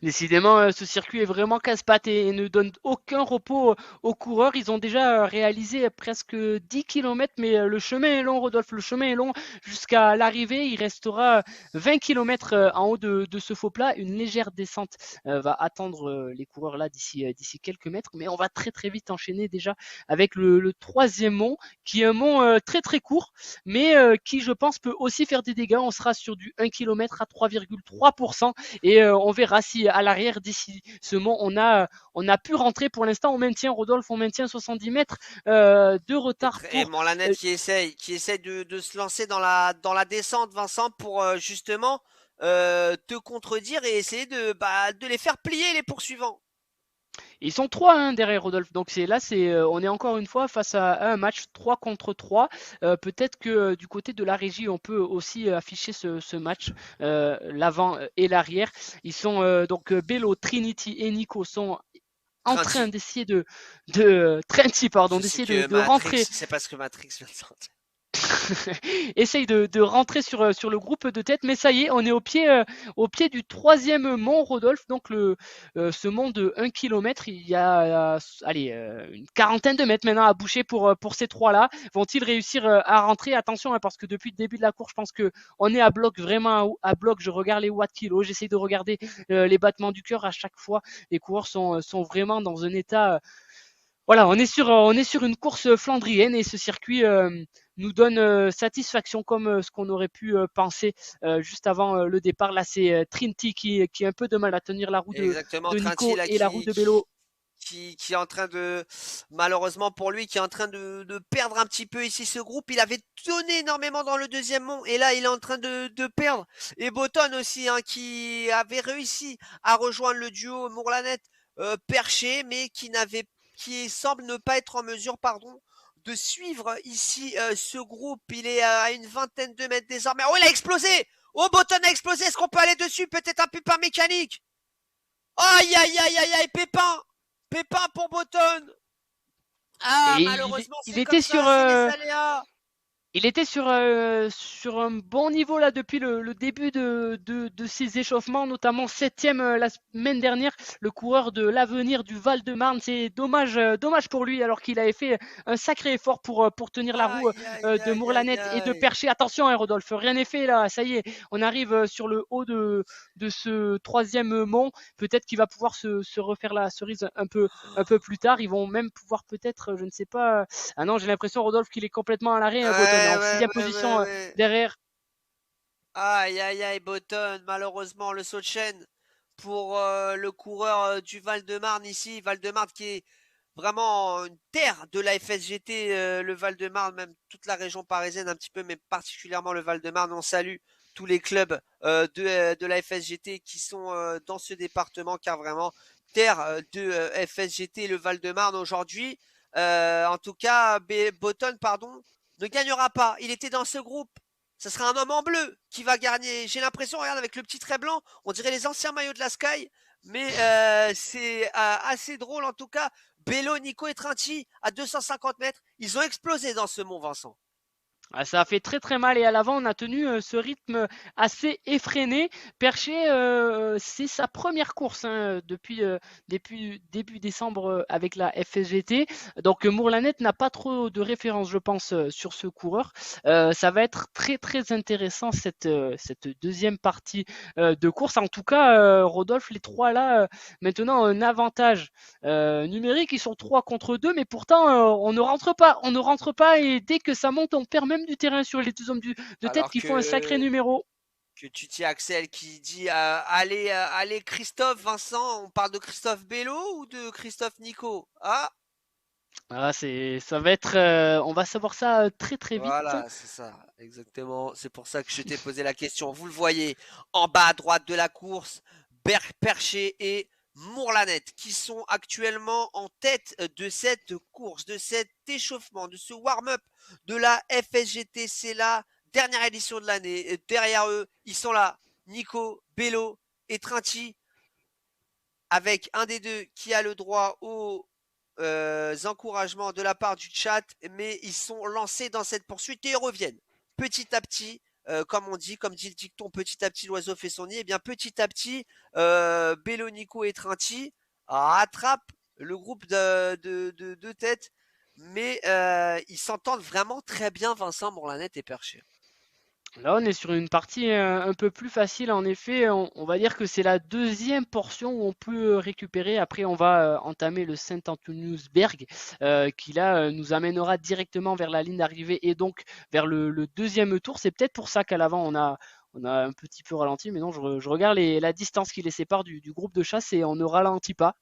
Décidément, ce circuit est vraiment casse-pattes et ne donne aucun repos aux coureurs. Ils ont déjà réalisé presque 10 km, mais le chemin est long, Rodolphe. Le chemin est long jusqu'à l'arrivée. Il restera 20 km en haut de ce faux plat. Une légère descente va attendre les coureurs là d'ici quelques mètres. Mais on va très très vite enchaîner déjà avec le troisième mont, qui est un mont très très court, mais qui, je pense, peut aussi faire des dégâts. On sera sur du 1 km à 3,3%. Et on verra si à l'arrière d'ici ce mont on a pu rentrer. Pour l'instant on maintient, Rodolphe, on maintient 70 mètres de retard Et pour Morlanet qui essaye de se lancer dans la descente, Vincent, pour justement te contredire et essayer de les faire plier les poursuivants. ils sont trois hein, derrière Rodolphe. Donc on est encore une fois face à un match 3 contre 3. Peut-être que du côté de la régie on peut aussi afficher ce match, l'avant et l'arrière. Ils sont donc Bello, Trinity et Nico sont en train Trinity. d'essayer de Trinity, pardon, Je sais d'essayer de, que de rentrer. C'est parce que Matrix vient de sortir. Essaye de rentrer sur le groupe de tête, mais ça y est, on est au pied du troisième mont, Rodolphe. Donc ce mont de 1 km, il y a allez, une quarantaine de mètres maintenant à boucher pour ces trois-là. Vont-ils réussir à rentrer? Attention, hein, parce que depuis le début de la course, je pense que on est à bloc, vraiment à bloc. Je regarde les watts kilos, j'essaye de regarder les battements du cœur à chaque fois. Les coureurs sont vraiment dans un état voilà, on est sur une course flandrienne et ce circuit nous donne satisfaction comme ce qu'on aurait pu penser juste avant le départ. Là, c'est Trinity qui a un peu de mal à tenir la roue de, Exactement, de Trinity Nico là et la roue de Bello. qui est en train de, malheureusement pour lui, qui est en train de perdre un petit peu ici ce groupe. Il avait donné énormément dans le deuxième mont et là il est en train de perdre. Et Botton aussi, hein, qui avait réussi à rejoindre le duo Mourlanet Perché, mais qui semble ne pas être en mesure, pardon, de suivre ici ce groupe. Il est à une vingtaine de mètres désormais. Oh, il a explosé! Oh, Botton a explosé. Est-ce qu'on peut aller dessus? Peut-être un pépin mécanique. Aïe, aïe, aïe, aïe, aïe, pépin! Pépin pour Botton. Ah, Et malheureusement, il c'est comme était sur, ça, c'est les aléas. il était sur un bon niveau là depuis le début de ses échauffements, notamment septième la semaine dernière, le coureur de l'avenir du Val-de-Marne. C'est dommage, dommage pour lui alors qu'il avait fait un sacré effort pour tenir la roue Aïe, aïe, de aïe, aïe, Mourlanette et de aïe. Percher. Attention, hein, Rodolphe, rien n'est fait là, ça y est, on arrive sur le haut de ce troisième mont. Peut-être qu'il va pouvoir se refaire la cerise un peu plus tard. Ils vont même pouvoir peut-être, je ne sais pas. Ah non, j'ai l'impression, Rodolphe, qu'il est complètement à l'arrêt, Botton, Ouais, en ouais, sixième ouais, ouais, position ouais. derrière. Aïe, aïe, aïe, Botton. Malheureusement, le saut de chaîne pour le coureur du Val-de-Marne ici. Val-de-Marne qui est vraiment une terre de la FSGT, le Val-de-Marne, même toute la région parisienne un petit peu, mais particulièrement le Val-de-Marne. On salue tous les clubs de la FSGT qui sont dans ce département, car vraiment, terre de FSGT, le Val-de-Marne aujourd'hui. En tout cas, Botton, pardon, ne gagnera pas. Il était dans ce groupe. Ce sera un homme en bleu qui va gagner. J'ai l'impression, regarde, avec le petit trait blanc, on dirait les anciens maillots de la Sky. Mais c'est assez drôle en tout cas. Bello, Nico et Trinti à 250 mètres. Ils ont explosé dans ce Mont Vincent. Ah, ça a fait très très mal et à l'avant on a tenu ce rythme assez effréné. Percher, c'est sa première course hein, depuis début décembre avec la FSGT. Donc Mourlanet n'a pas trop de références je pense sur ce coureur. Ça va être très très intéressant cette deuxième partie de course. En tout cas, Rodolphe, les trois là maintenant un avantage numérique. Ils sont 3 contre 2 mais pourtant on ne rentre pas. On ne rentre pas et dès que ça monte on perd même du terrain sur les deux hommes de tête Alors qui font un sacré numéro. que tu tiens Axel qui dit allez, allez Christophe, Vincent, on parle de Christophe Bello ou de Christophe Nico? Ah, Ah, ça va être, on va savoir ça très très vite. voilà, c'est ça, exactement. C'est pour ça que je t'ai posé la question. Vous le voyez, en bas à droite de la course, Perché et Mourlanet, qui sont actuellement en tête de cette course, de cet échauffement, de ce warm-up de la FSGT. C'est la dernière édition de l'année. Derrière eux, ils sont là, Nico, Bello et Trinti, avec un des deux qui a le droit aux encouragements de la part du chat, mais ils sont lancés dans cette poursuite et ils reviennent petit à petit. Comme on dit, comme dit le dicton, petit à petit l'oiseau fait son nid. Et bien petit à petit, Bello, Nico et Trinti rattrapent le groupe de tête, mais ils s'entendent vraiment très bien, Vincent Mourlanet et Percher. Là, on est sur une partie un peu plus facile. En effet, on va dire que c'est la deuxième portion où on peut récupérer. Après, on va entamer le Saint-Antoniusberg qui là nous amènera directement vers la ligne d'arrivée et donc vers le deuxième tour. C'est peut-être pour ça qu'à l'avant, on a un petit peu ralenti. Mais non, je regarde la distance qui les sépare du groupe de chasse et on ne ralentit pas.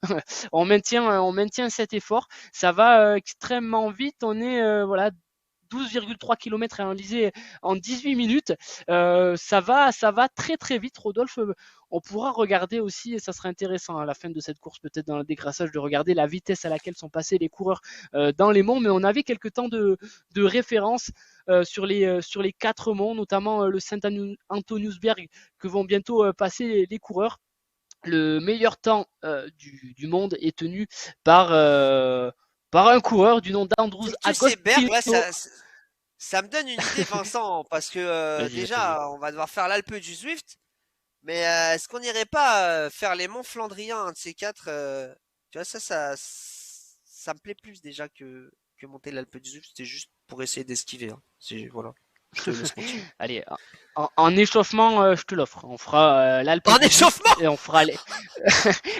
On maintient cet effort. Ça va extrêmement vite. On est voilà 12,3 km réalisés en 18 minutes. Ça va très très vite, Rodolphe. On pourra regarder aussi, et ça serait intéressant à la fin de cette course, peut-être dans le dégraissage, de regarder la vitesse à laquelle sont passés les coureurs dans les monts. Mais on avait quelques temps de référence sur les 4 monts, notamment le Saint-Antoniusberg que vont bientôt passer les coureurs. Le meilleur temps du monde est tenu par, par un coureur du nom d'Andrus C'est tous ces bergs là, Agostino. ça me donne une idée, Vincent, parce que Vas-y, vas-y. déjà, on va devoir faire l'Alpe du Zwift, mais est-ce qu'on n'irait pas faire les monts Flandriens, un de ces quatre tu vois, ça me plaît plus déjà que monter l'Alpe du Zwift, c'était juste pour essayer d'esquiver. Hein. Voilà, je te laisse continuer. Allez, en échauffement, je te l'offre. On fera l'Alpe En du Zwift échauffement! et on fera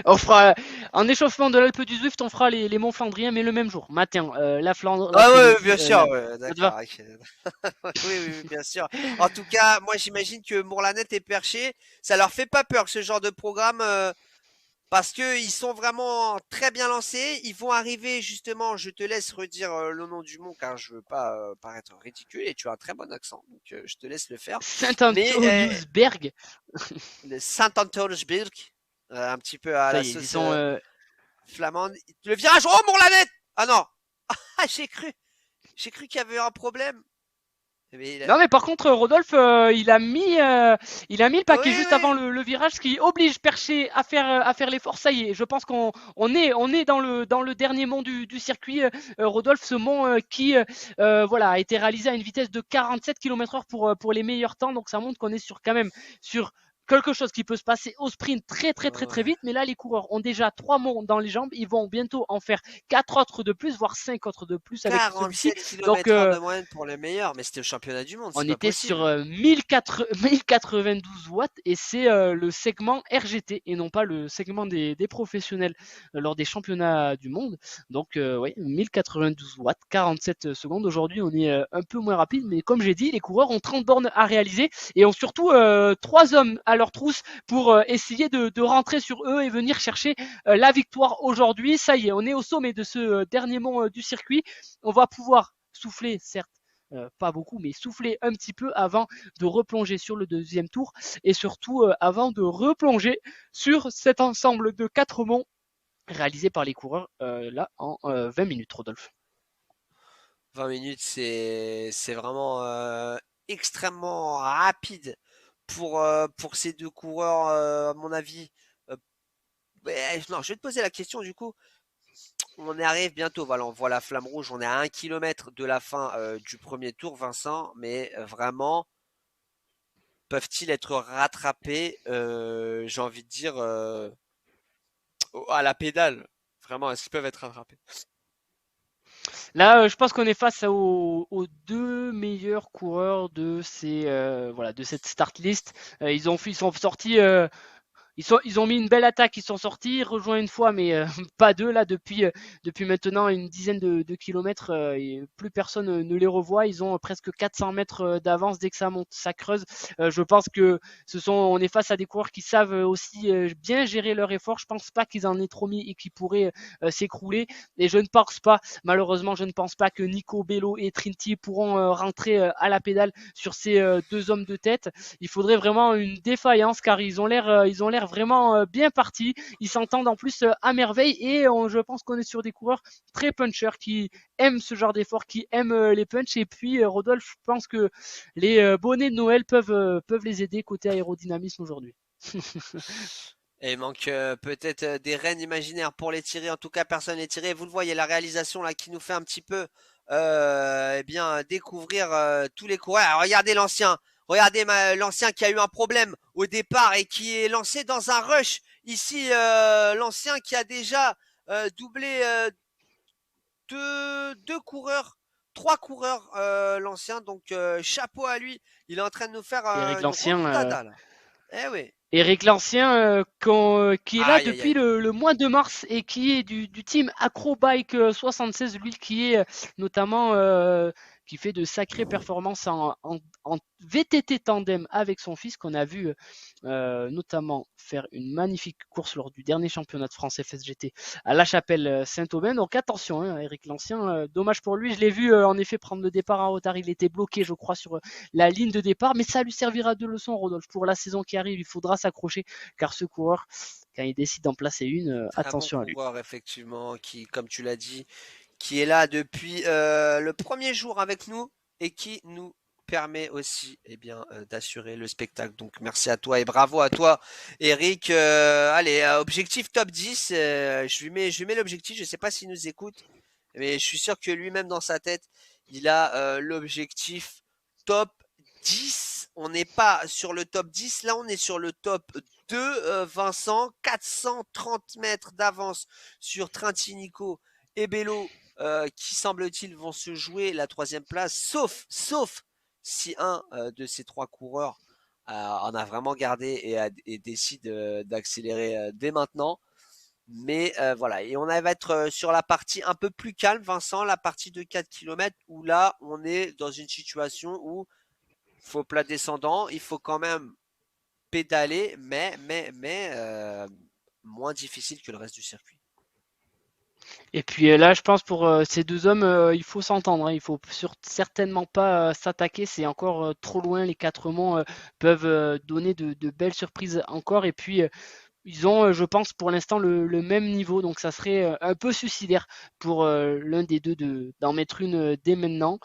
on fera en échauffement de l'Alpe du Zwift, on fera les monts Flandriens, mais le même jour, matin, la Flandre, Ah ouais, l'après-midi. bien sûr, ouais, Ça te va? d'accord. Ok. Oui, oui, oui, bien sûr. En tout cas, moi j'imagine que Mourlanet et Perché, ça leur fait pas peur que ce genre de programme. parce que ils sont vraiment très bien lancés. Ils vont arriver justement. Je te laisse redire le nom du mont car je veux pas paraître ridicule et tu as un très bon accent, donc je te laisse le faire. Mais Saint-Antoniusberg, le Saint-Antoniusberg, un petit peu à ça la y est, ils sauce sont. flamande. Le virage, oh mon Lanette! Ah non, ah j'ai cru qu'il y avait un problème. Mais Non, mais par contre, Rodolphe, il a mis le oui, paquet juste avant oui. le virage, ce qui oblige Percher à faire l'effort. Ça y est, je pense qu'on est dans le dernier mont du circuit. Rodolphe, ce mont voilà, a été réalisé à une vitesse de 47 km/h pour les meilleurs temps. Donc ça montre qu'on est quand même sur quelque chose qui peut se passer au sprint très très très très Ouais. vite. Mais là, les coureurs ont déjà 3 monts dans les jambes. Ils vont bientôt en faire 4 autres de plus, voire 5 autres de plus avec celui-ci. 47 Donc km/h de moyenne pour les meilleurs, mais c'était le championnat du monde, c'est on pas était sur possible. 1092 watts et c'est le segment RGT et non pas le segment des professionnels lors des championnats du monde. Donc oui, 1092 watts, 47 secondes. Aujourd'hui, on est un peu moins rapide, mais comme j'ai dit, les coureurs ont 30 bornes à réaliser et ont surtout 3 hommes à leur trousse pour essayer de rentrer sur eux et venir chercher la victoire aujourd'hui. Ça y est, on est au sommet de ce dernier mont du circuit. On va pouvoir souffler, certes pas beaucoup, mais souffler un petit peu avant de replonger sur le deuxième tour et surtout avant de replonger sur cet ensemble de 4 monts réalisés par les coureurs là en 20 minutes, Rodolphe. 20 minutes, c'est vraiment extrêmement rapide pour ces deux coureurs, à mon avis. Euh, non, je vais te poser la question du coup. On y arrive bientôt. Voilà, on voit la flamme rouge. On est à 1 kilomètre de la fin du premier tour, Vincent. Mais vraiment, peuvent-ils être rattrapés, j'ai envie de dire, à la pédale? Vraiment, est-ce qu'ils peuvent être rattrapés? Là, je pense qu'on est face aux deux meilleurs coureurs voilà, de cette start list. Ils sont sortis ils ont mis une belle attaque, ils sont sortis, ils rejoint une fois, mais pas deux là depuis maintenant une dizaine de kilomètres. Et plus personne ne les revoit. Ils ont presque 400 mètres d'avance dès que ça monte, ça creuse. Je pense que on est face à des coureurs qui savent aussi bien gérer leur effort. Je pense pas qu'ils en aient trop mis et qu'ils pourraient s'écrouler. Et je ne pense pas, malheureusement, je ne pense pas que Nico Bello et Trinity pourront rentrer à la pédale sur ces deux hommes de tête. Il faudrait vraiment une défaillance car ils ont l'air vraiment bien partis. Ils s'entendent en plus à merveille et je pense qu'on est sur des coureurs très punchers qui aiment ce genre d'effort, qui aiment les punchs. Et puis Rodolphe, je pense que les bonnets de Noël peuvent les aider côté aérodynamisme aujourd'hui. Et il manque peut-être des rennes imaginaires pour les tirer. En tout cas, personne n'est tiré. Vous le voyez, la réalisation là qui nous fait un petit peu eh bien découvrir tous les coureurs. Alors, regardez l'ancien. Regardez l'ancien qui a eu un problème au départ et qui est lancé dans un rush. Ici, l'ancien qui a déjà doublé deux coureurs, trois coureurs, l'ancien. Donc, chapeau à lui. Il est en train de nous faire Eric une Lancien, remontada là. Eh oui. Eric Lancien, qui est là Aïe, aïe, depuis aïe. le mois de mars et qui est du team Acrobike 76, lui qui est notamment qui fait de sacrées performances en VTT tandem avec son fils qu'on a vu notamment faire une magnifique course lors du dernier championnat de France FSGT à La Chapelle Saint-Aubin. Donc attention, hein, Eric Lancien, dommage pour lui, je l'ai vu en effet prendre le départ en retard, il était bloqué je crois sur la ligne de départ, mais ça lui servira de leçon Rodolphe pour la saison qui arrive, il faudra s'accrocher car ce coureur quand il décide d'en placer une, Très bon attention à lui. coureur, effectivement, qui, comme tu l'as dit, qui est là depuis le premier jour avec nous et qui nous permet aussi eh bien, d'assurer le spectacle. Donc merci à toi et bravo à toi, Eric. Allez, objectif top 10. Je lui mets l'objectif. Je ne sais pas s'il nous écoute, mais je suis sûr que lui-même dans sa tête, il a l'objectif top 10. On n'est pas sur le top 10, là on est sur le top 2, Vincent. 430 mètres d'avance sur Trentinico et Bello, qui semble-t-il vont se jouer la troisième place, sauf si un de ces trois coureurs en a vraiment gardé et décide d'accélérer dès maintenant. Mais voilà, et on va être sur la partie un peu plus calme, Vincent, la partie de 4 km, où là, on est dans une situation où il faut plat descendant, il faut quand même pédaler, mais moins difficile que le reste du circuit. Et puis là, je pense pour ces deux hommes, il faut s'entendre, hein. Il faut certainement pas s'attaquer. C'est encore trop loin. Les quatre monts peuvent donner de belles surprises encore. Et puis ils ont, je pense, pour l'instant le même niveau. Donc ça serait un peu suicidaire pour l'un des deux d'en mettre une dès maintenant.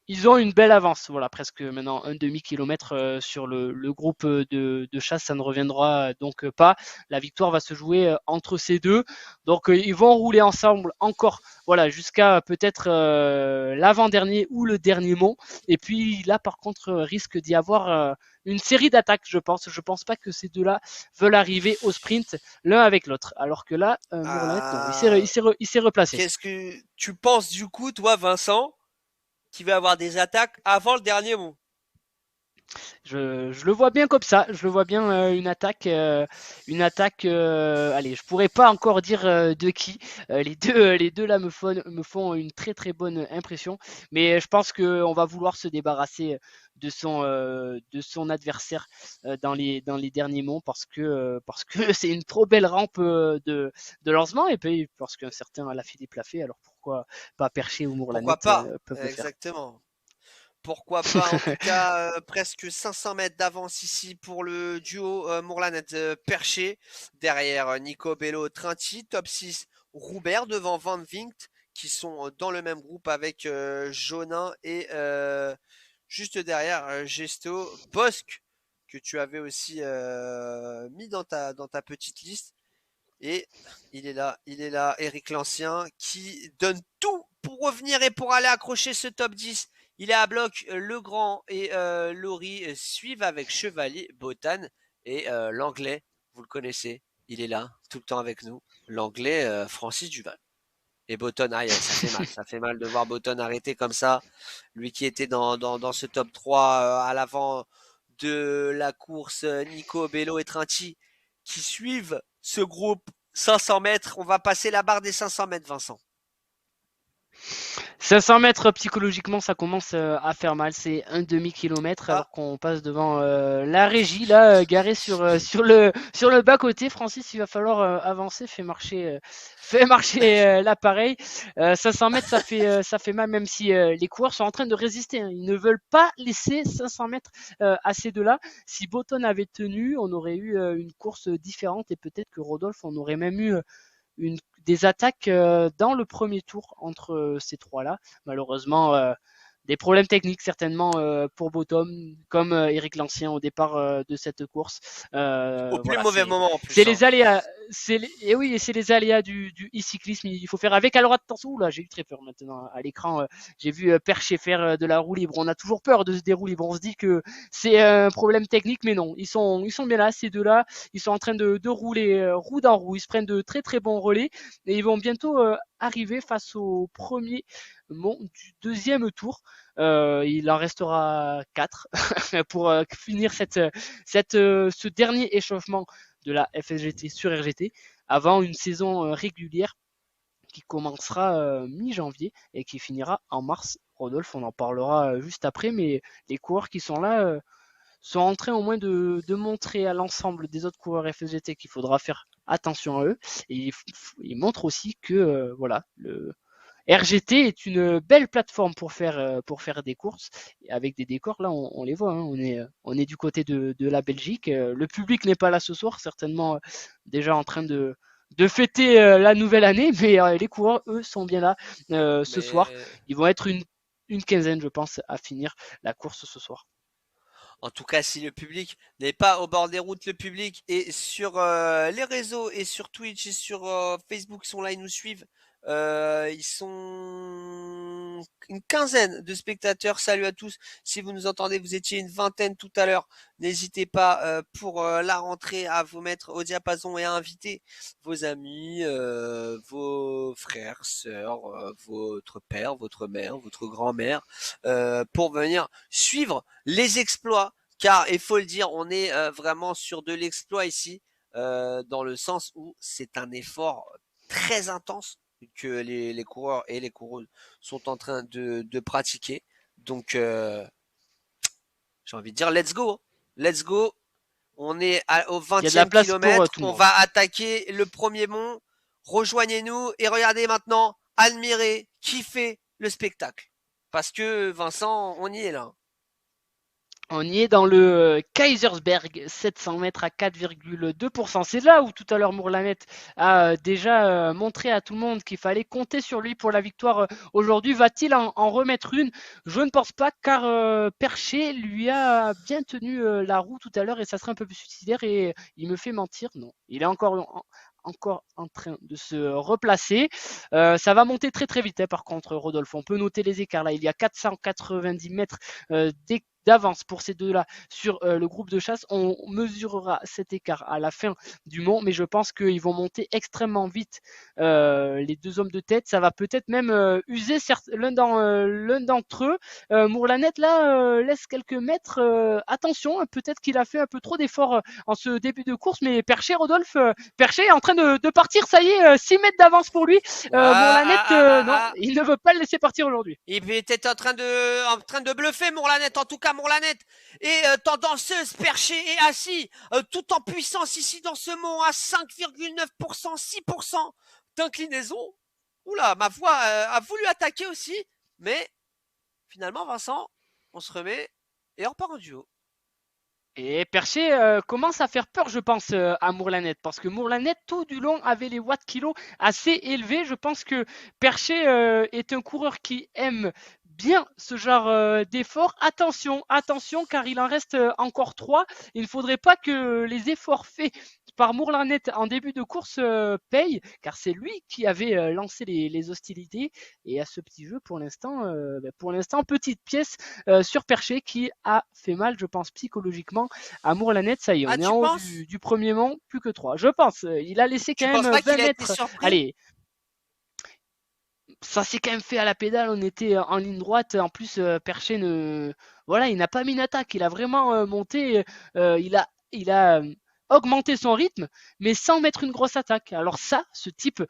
Ils ont une belle avance, voilà, presque maintenant un demi-kilomètre sur le groupe de chasse, ça ne reviendra donc pas. La victoire va se jouer entre ces deux, donc ils vont rouler ensemble encore, voilà, jusqu'à peut-être l'avant-dernier ou le dernier mont. Et puis là, par contre, risque d'y avoir une série d'attaques, je pense. Je pense pas que ces deux-là veulent arriver au sprint l'un avec l'autre, alors que là, Mourlanet, non, Ah, il s'est replacé. qu'est-ce que tu penses du coup, toi, Vincent, qui va avoir des attaques avant le dernier mot? Je le vois bien comme ça. Je le vois bien une attaque. Allez, je pourrais pas encore dire de qui. Les deux là me font une très très bonne impression. Mais je pense que on va vouloir se débarrasser de son adversaire dans les derniers monts parce que c'est une trop belle rampe de lancement et puis parce qu'un certain Alaphilippe l'a fait. Alors pourquoi pas Percher ou Pourquoi Mourlanette pas? peuvent le faire. Exactement. Pourquoi pas, en tout cas, presque 500 mètres d'avance ici pour le duo Mourlanet Perché. Derrière Nico Bello Trinti, top 6 Roubert devant Van Vinkt, qui sont dans le même groupe avec Jonin et juste derrière Gesto Bosque, que tu avais aussi mis dans ta petite liste. Et il est là, Eric Lancien, qui donne tout pour revenir et pour aller accrocher ce top 10. Il est à bloc, Legrand et Laurie suivent avec Chevalier, Botan et l'anglais, vous le connaissez, il est là, tout le temps avec nous, l'anglais Francis Duval. Et Boton, aïe, ça fait mal de voir Boton arrêter comme ça, lui qui était dans ce top 3 à l'avant de la course, Nico, Bello et Trinti, qui suivent ce groupe 500 mètres. On va passer la barre des 500 mètres, Vincent. 500 mètres psychologiquement, ça commence à faire mal. C'est un demi-kilomètre Ah, alors qu'on passe devant la régie là, garée sur le bas côté. Francis, il va falloir avancer, fait marcher l'appareil. 500 mètres, ça fait mal même si les coureurs sont en train de résister, hein. Ils ne veulent pas laisser 500 mètres à ces deux-là. Si Botton avait tenu, on aurait eu une course différente et peut-être que Rodolphe, on aurait même eu des attaques dans le premier tour entre ces trois-là. Malheureusement, des problèmes techniques certainement pour Bottom, comme Eric Lancien au départ de cette course. au plus Voilà, mauvais moment en c'est plus, hein. les aléas, et oui, c'est les aléas du e-cyclisme. Il faut faire avec. Alors attention, là, j'ai eu très peur maintenant à l'écran. J'ai vu Percher faire de la roue libre. On a toujours peur de des roues libres. On se dit que c'est un problème technique, mais non. Ils sont bien là, ces deux-là. Ils sont en train de rouler roue dans roue. Ils se prennent de très très bons relais et ils vont bientôt arriver face au premier du deuxième tour. Il en restera 4 pour finir ce dernier échauffement de la FSGT sur RGT avant une saison régulière qui commencera mi-janvier et qui finira en mars. Rodolphe, on en parlera juste après, mais les coureurs qui sont là sont en train au moins de montrer à l'ensemble des autres coureurs FSGT qu'il faudra faire attention à eux. Et ils montrent aussi que voilà, le RGT est une belle plateforme pour faire des courses. Et avec des décors, là, on les voit, hein, on est du côté de la Belgique. Le public n'est pas là ce soir, certainement déjà en train de fêter la nouvelle année, mais les coureurs, eux, sont bien là ce soir. Mais Ils vont être une quinzaine, je pense, à finir la course ce soir. en tout cas, si le public n'est pas au bord des routes, le public est sur les réseaux et sur Twitch et sur Facebook, ils sont là, ils nous suivent. Ils sont une quinzaine de spectateurs. Salut à tous. Si vous nous entendez, vous étiez une vingtaine tout à l'heure. N'hésitez pas pour la rentrée à vous mettre au diapason et à inviter vos amis, vos frères, sœurs, votre père, votre mère, votre grand-mère, pour venir suivre les exploits, car il faut le dire, on est vraiment sur de l'exploit ici, dans le sens où c'est un effort très intense que les coureurs et les coureuses sont en train de pratiquer. Donc, j'ai envie de dire, let's go, let's go. On est au Il y a de la 20e place pour kilomètre. tout le On monde. va attaquer le premier mont. Rejoignez-nous et regardez maintenant, admirez, kiffez le spectacle. Parce que Vincent, on y est là. On y est dans le Kaisersberg, 700 mètres à 4,2%. C'est là où tout à l'heure Mourlanet a déjà montré à tout le monde qu'il fallait compter sur lui pour la victoire aujourd'hui. Va-t-il en remettre une? Je ne pense pas, car Percher lui a bien tenu la roue tout à l'heure et ça serait un peu plus suicidaire et il me fait mentir. Non, il est encore en train de se replacer. Ça va monter très très vite, hein, par contre, Rodolphe. On peut noter les écarts là. Il y a 490 mètres d'avance pour ces deux-là sur le groupe de chasse. On mesurera cet écart à la fin du mont, mais je pense qu'ils vont monter extrêmement vite les deux hommes de tête. Ça va peut-être même user l'un d'entre eux. Mourlanet là laisse quelques mètres. Attention, peut-être qu'il a fait un peu trop d'efforts en ce début de course, mais Percher, Rodolphe, Percher est en train de partir. Ça y est, 6 mètres d'avance pour lui. Mourlanet, non, il ne veut pas le laisser partir aujourd'hui. Il était en train de bluffer Mourlanet, en tout cas Mourlanet est tendanceuse, perché et assis, tout en puissance ici dans ce mont à 5,9%, 6% d'inclinaison. Oula, ma voix a voulu attaquer aussi, mais finalement Vincent, on se remet et on repart en duo. Et Percher commence à faire peur, je pense, à Mourlanet, parce que Mourlanet, tout du long, avait les watts kilos assez élevés. Je pense que Percher est un coureur qui aime bien ce genre d'efforts. Attention, attention, car il en reste encore 3. Il ne faudrait pas que les efforts faits par Mourlanet en début de course payent, car c'est lui qui avait lancé les hostilités. Et à ce petit jeu, pour l'instant, petite pièce sur Percher qui a fait mal, je pense, psychologiquement à Mourlanet. Ça y est, on est Tu en haut penses du premier mont, plus que 3. Je pense, il a laissé Tu quand penses même pas 20 qu'il a été mètres. surpris? Allez, ça s'est quand même fait à la pédale, on était en ligne droite. En plus, Percher voilà, il n'a pas mis une attaque, il a vraiment monté, il a augmenté son rythme, mais sans mettre une grosse attaque. Alors ça, ce type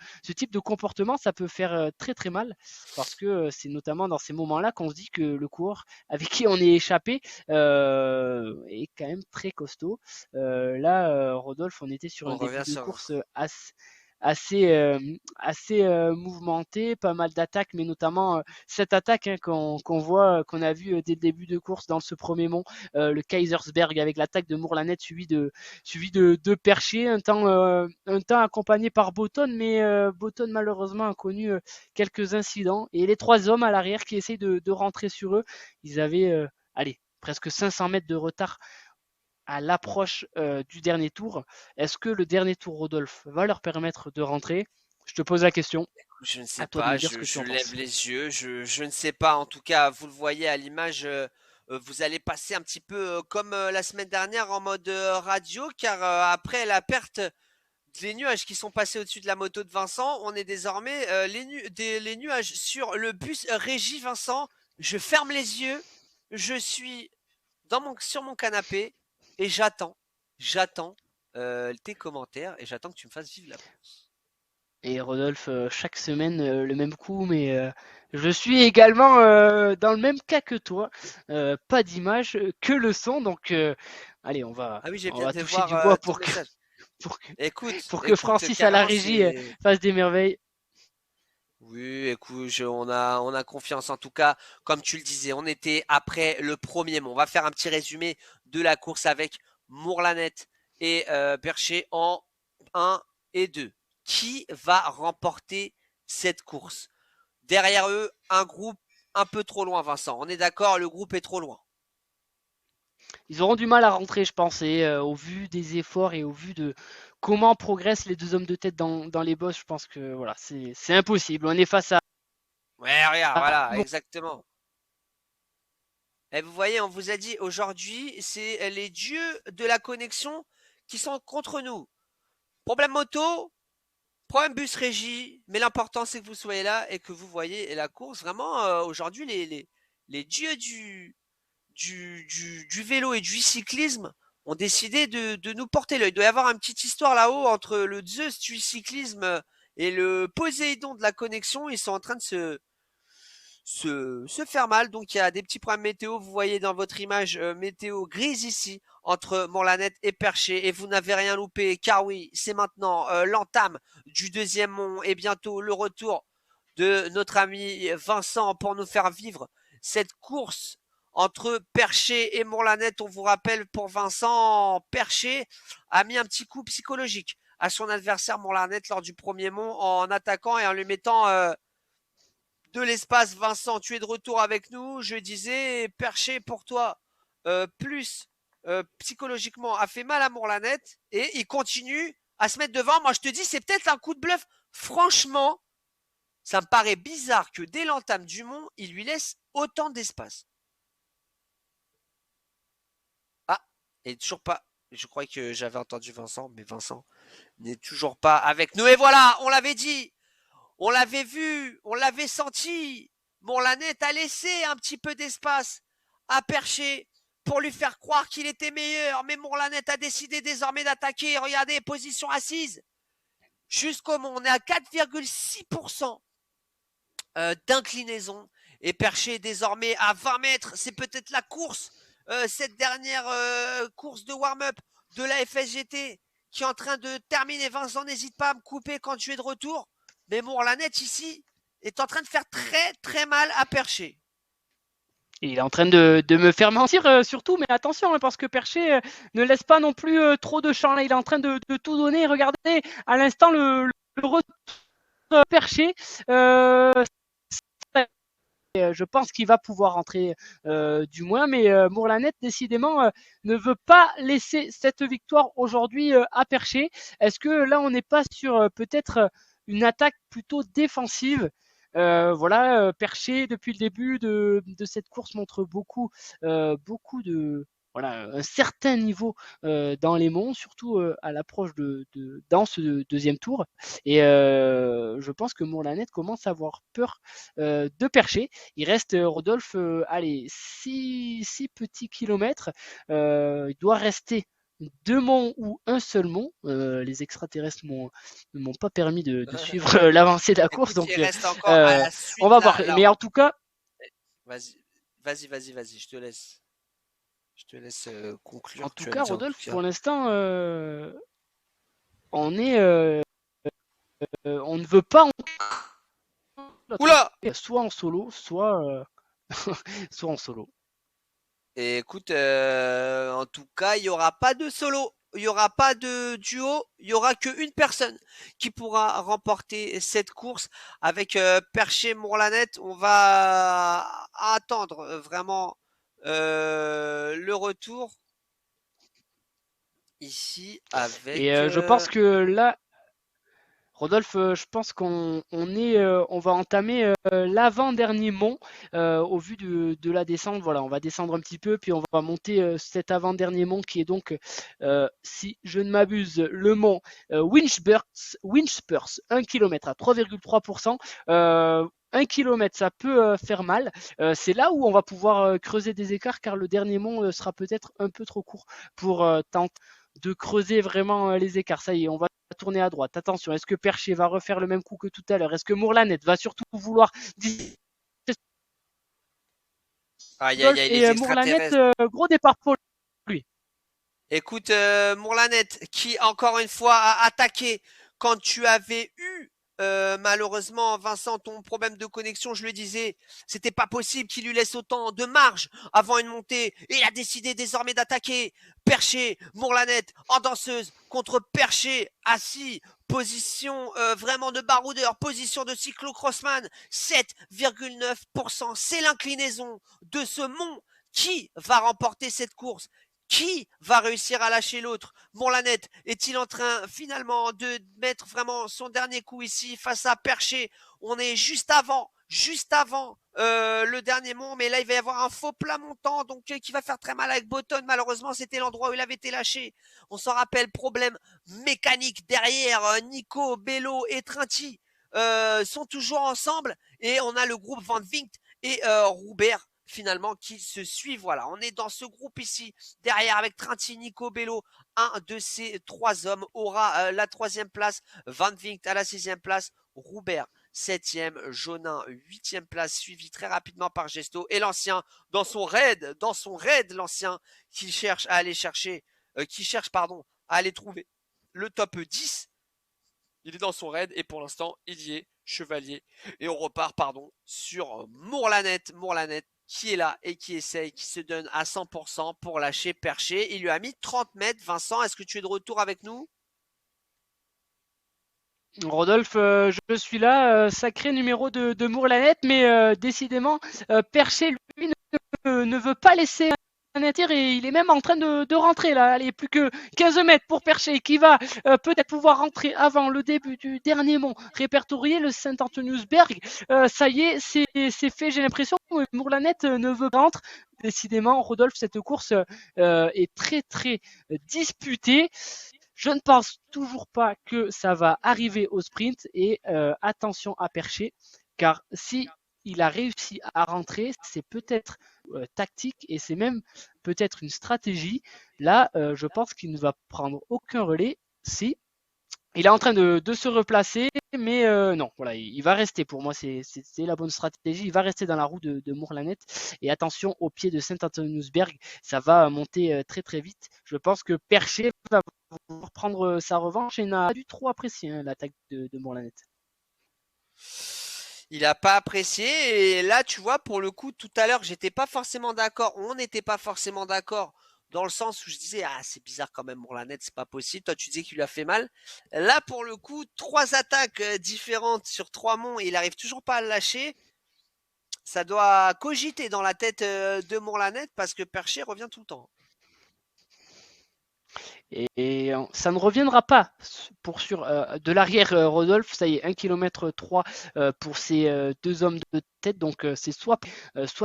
de comportement, ça peut faire très très mal, parce que c'est notamment dans ces moments-là qu'on se dit que le coureur avec qui on est échappé est quand même très costaud. Là, Rodolphe, on était sur On un début revient de sur course assez mouvementé, pas mal d'attaques, mais notamment cette attaque, hein, qu'on voit, qu'on a vu dès le début de course dans ce premier mont, le Kaisersberg, avec l'attaque de Mourlanet suivi de Percher, un temps accompagné par Botton, mais Botton malheureusement a connu quelques incidents, et les trois hommes à l'arrière qui essayent de rentrer sur eux, ils avaient allez, presque 500 mètres de retard à l'approche du dernier tour. Est-ce que le dernier tour, Rodolphe, va leur permettre de rentrer? Je te pose la question. Je ne sais À toi de pas, me dire ce que tu je en lève penses. les yeux, je ne sais pas. En tout cas, vous le voyez à l'image, vous allez passer un petit peu comme la semaine dernière en mode radio, car après la perte des nuages qui sont passés au-dessus de la moto de Vincent, on est désormais les nuages sur le bus régie Vincent. Je ferme les yeux, je suis sur mon canapé et j'attends tes commentaires et j'attends que tu me fasses vivre la course. Et Rodolphe, chaque semaine, le même coup, mais je suis également dans le même cas que toi. Pas d'image, que le son. Donc, allez, on va, Ah oui, j'ai on bien va de toucher voir du bois ton pour que, message. pour que, Écoute, pour que écoute, Francis à la carrément, régie c'est. fasse des merveilles. Oui, écoute, on a confiance. En tout cas, comme tu le disais, on était après le premier mont. On va faire un petit résumé de la course avec Mourlanet et Percher en 1 et 2. Qui va remporter cette course? Derrière eux, un groupe un peu trop loin, Vincent. On est d'accord, le groupe est trop loin. Ils auront du mal à rentrer, je pense, et au vu des efforts et au vu de comment progressent les deux hommes de tête dans les bosses, je pense que voilà, c'est impossible. On est face à. Ouais, regarde, voilà, exactement. Et vous voyez, on vous a dit aujourd'hui, c'est les dieux de la connexion qui sont contre nous. Problème moto, problème bus régie, mais l'important c'est que vous soyez là et que vous voyez la course. Vraiment, aujourd'hui, les dieux du vélo et du cyclisme ont décidé de nous porter l'œil. Il doit y avoir une petite histoire là-haut entre le Zeus du cyclisme et le Poséidon de la connexion. Ils sont en train se faire mal. Donc il y a des petits problèmes météo. Vous voyez dans votre image météo grise ici entre Mont-la-Nette et Perché, et vous n'avez rien loupé, car oui, c'est maintenant l'entame du deuxième mont et bientôt le retour de notre ami Vincent pour nous faire vivre cette course entre Perché et Mont-la-Nette. On vous rappelle, pour Vincent, Perché a mis un petit coup psychologique à son adversaire Mont-la-Nette lors du premier mont en attaquant et en lui mettant de l'espace. Vincent, tu es de retour avec nous. Je disais, Perché pour toi, plus psychologiquement, a fait mal à Mont-la-Nette et il continue à se mettre devant. Moi, je te dis, c'est peut-être un coup de bluff. Franchement, ça me paraît bizarre que dès l'entame du mont, il lui laisse autant d'espace. Ah, et toujours pas. Je crois que j'avais entendu Vincent, mais Vincent n'est toujours pas avec nous. Et voilà, on l'avait dit, on l'avait vu, on l'avait senti. Mont-la-Nette a laissé un petit peu d'espace à Perché pour lui faire croire qu'il était meilleur. Mais Mont-la-Nette a décidé désormais d'attaquer. Regardez, position assise. Jusqu'au mont, on est à 4,6% d'inclinaison. Et Perché est désormais à 20 mètres. C'est peut-être la course, cette dernière course de warm-up de la FSGT qui est en train de terminer. Vincent, n'hésite pas à me couper quand tu es de retour. Mais Mont-la-Nette ici est en train de faire très très mal à Perché. Et il est en train de me faire mentir surtout, mais attention, hein, parce que Perché ne laisse pas non plus trop de champ. Là, il est en train de tout donner. Regardez, à l'instant, le retour Perché. Je pense qu'il va pouvoir rentrer du moins, mais Mourlanette décidément ne veut pas laisser cette victoire aujourd'hui à Perché. Est-ce que là on n'est pas sur peut-être une attaque plutôt défensive? Voilà, Perché depuis le début de cette course montre beaucoup de voilà, un certain niveau dans les monts, surtout à l'approche dans ce deuxième tour. Et je pense que Mourlanette commence à avoir peur de Perché. Il reste, Rodolphe, allez, 6 petits kilomètres. Il doit rester 2 monts ou un seul mont. Les extraterrestres ne m'ont pas permis de suivre l'avancée de la course, Écoute, donc il reste encore à la on suite va voir. là. Mais en tout cas, Vas-y, je te laisse. Je te laisse en conclure. tout Tu vas me cas, dire en tout Rodolphe, cas. pour l'instant, on est, on ne veut pas Oula! soit en solo, soit en solo. Et écoute, en tout cas, il n'y aura pas de solo, il n'y aura pas de duo, il n'y aura qu'une personne qui pourra remporter cette course avec Perché Mourlanette. On va attendre vraiment le retour ici Et avec... je pense que là, Rodolphe, je pense on va entamer l'avant-dernier mont au vu de la descente. Voilà, on va descendre un petit peu, puis on va monter cet avant-dernier mont qui est donc, si je ne m'abuse, le mont Winspurs, 1 km à 3,3%. 1 km, ça peut faire mal. C'est là où on va pouvoir creuser des écarts car le dernier mont sera peut-être un peu trop court pour tenter de creuser vraiment les écarts. Ça y est, on va tourner à droite. Attention, est-ce que Perché va refaire le même coup que tout à l'heure? Est-ce que Mourlanette va surtout vouloir Aïe, aïe, Rodolphe aïe, et les Mourlanette, extraterrestres. gros départ pour lui. Écoute, Mourlanette, qui encore une fois a attaqué quand tu avais eu malheureusement, Vincent, ton problème de connexion, je le disais, c'était pas possible qu'il lui laisse autant de marge avant une montée. Et il a décidé désormais d'attaquer Perché, Mourlanette en danseuse contre Perché assis. Position vraiment de baroudeur, position de cyclo-crossman, 7,9%. C'est l'inclinaison de ce mont. Qui va remporter cette course? Qui va réussir à lâcher l'autre? Mourlanette est-il en train finalement de mettre vraiment son dernier coup ici face à Perché? On est juste avant le dernier mont, mais là il va y avoir un faux plat montant donc qui va faire très mal avec Botton. Malheureusement, c'était l'endroit où il avait été lâché. On s'en rappelle, problème mécanique derrière. Nico, Bello et Trinti sont toujours ensemble et on a le groupe Van Vinct et Roubert finalement qui se suivent. Voilà, on est dans ce groupe ici derrière avec Trinti, Nico, Bello. Un de ces trois hommes aura la troisième place, Van Vinct à la sixième place, Roubert 7e, Jonin 8e place, suivi très rapidement par Gesto et l'ancien dans son raid, l'ancien qui cherche à aller chercher, à aller trouver le top 10. Il est dans son raid et pour l'instant il y est chevalier. Et on repart sur Mourlanet qui est là et qui essaye, qui se donne à 100% pour lâcher Perché. Il lui a mis 30 mètres. Vincent, est-ce que tu es de retour avec nous? Rodolphe, je suis là, sacré numéro de Mourlanette, mais décidément, Perché, lui, ne veut pas laisser un intérieur et il est même en train de rentrer là. Allez, plus que 15 mètres pour Perché qui va peut-être pouvoir rentrer avant le début du dernier mont répertorié, le Saint-Antoniusberg. Ça y est, c'est fait. J'ai l'impression que Mourlanette ne veut pas rentrer. Décidément, Rodolphe, cette course est très très disputée. Je ne pense toujours pas que ça va arriver au sprint et attention à Perché, car si il a réussi à rentrer, c'est peut-être tactique et c'est même peut-être une stratégie. Là, je pense qu'il ne va prendre aucun relais. Si il est en train de se replacer, mais non, voilà, il va rester. Pour moi, c'est la bonne stratégie. Il va rester dans la roue de Mourlanet. Et attention, au pied de Saint-Antoniusberg, ça va monter très très vite. Je pense que Perché va prendre sa revanche et n'a pas du trop apprécié l'attaque de Mourlanet. Il n'a pas apprécié et là tu vois pour le coup tout à l'heure j'étais pas forcément d'accord, on n'était pas forcément d'accord dans le sens où je disais ah c'est bizarre quand même Mourlanet, c'est pas possible, toi tu disais qu'il lui a fait mal. Là pour le coup 3 attaques différentes sur 3 monts et il arrive toujours pas à le lâcher. Ça doit cogiter dans la tête de Mourlanet parce que Perché revient tout le temps. Et ça ne reviendra pas pour sur de l'arrière Rodolphe, ça y est, 1 km 3 pour ces deux hommes de tête, donc c'est soit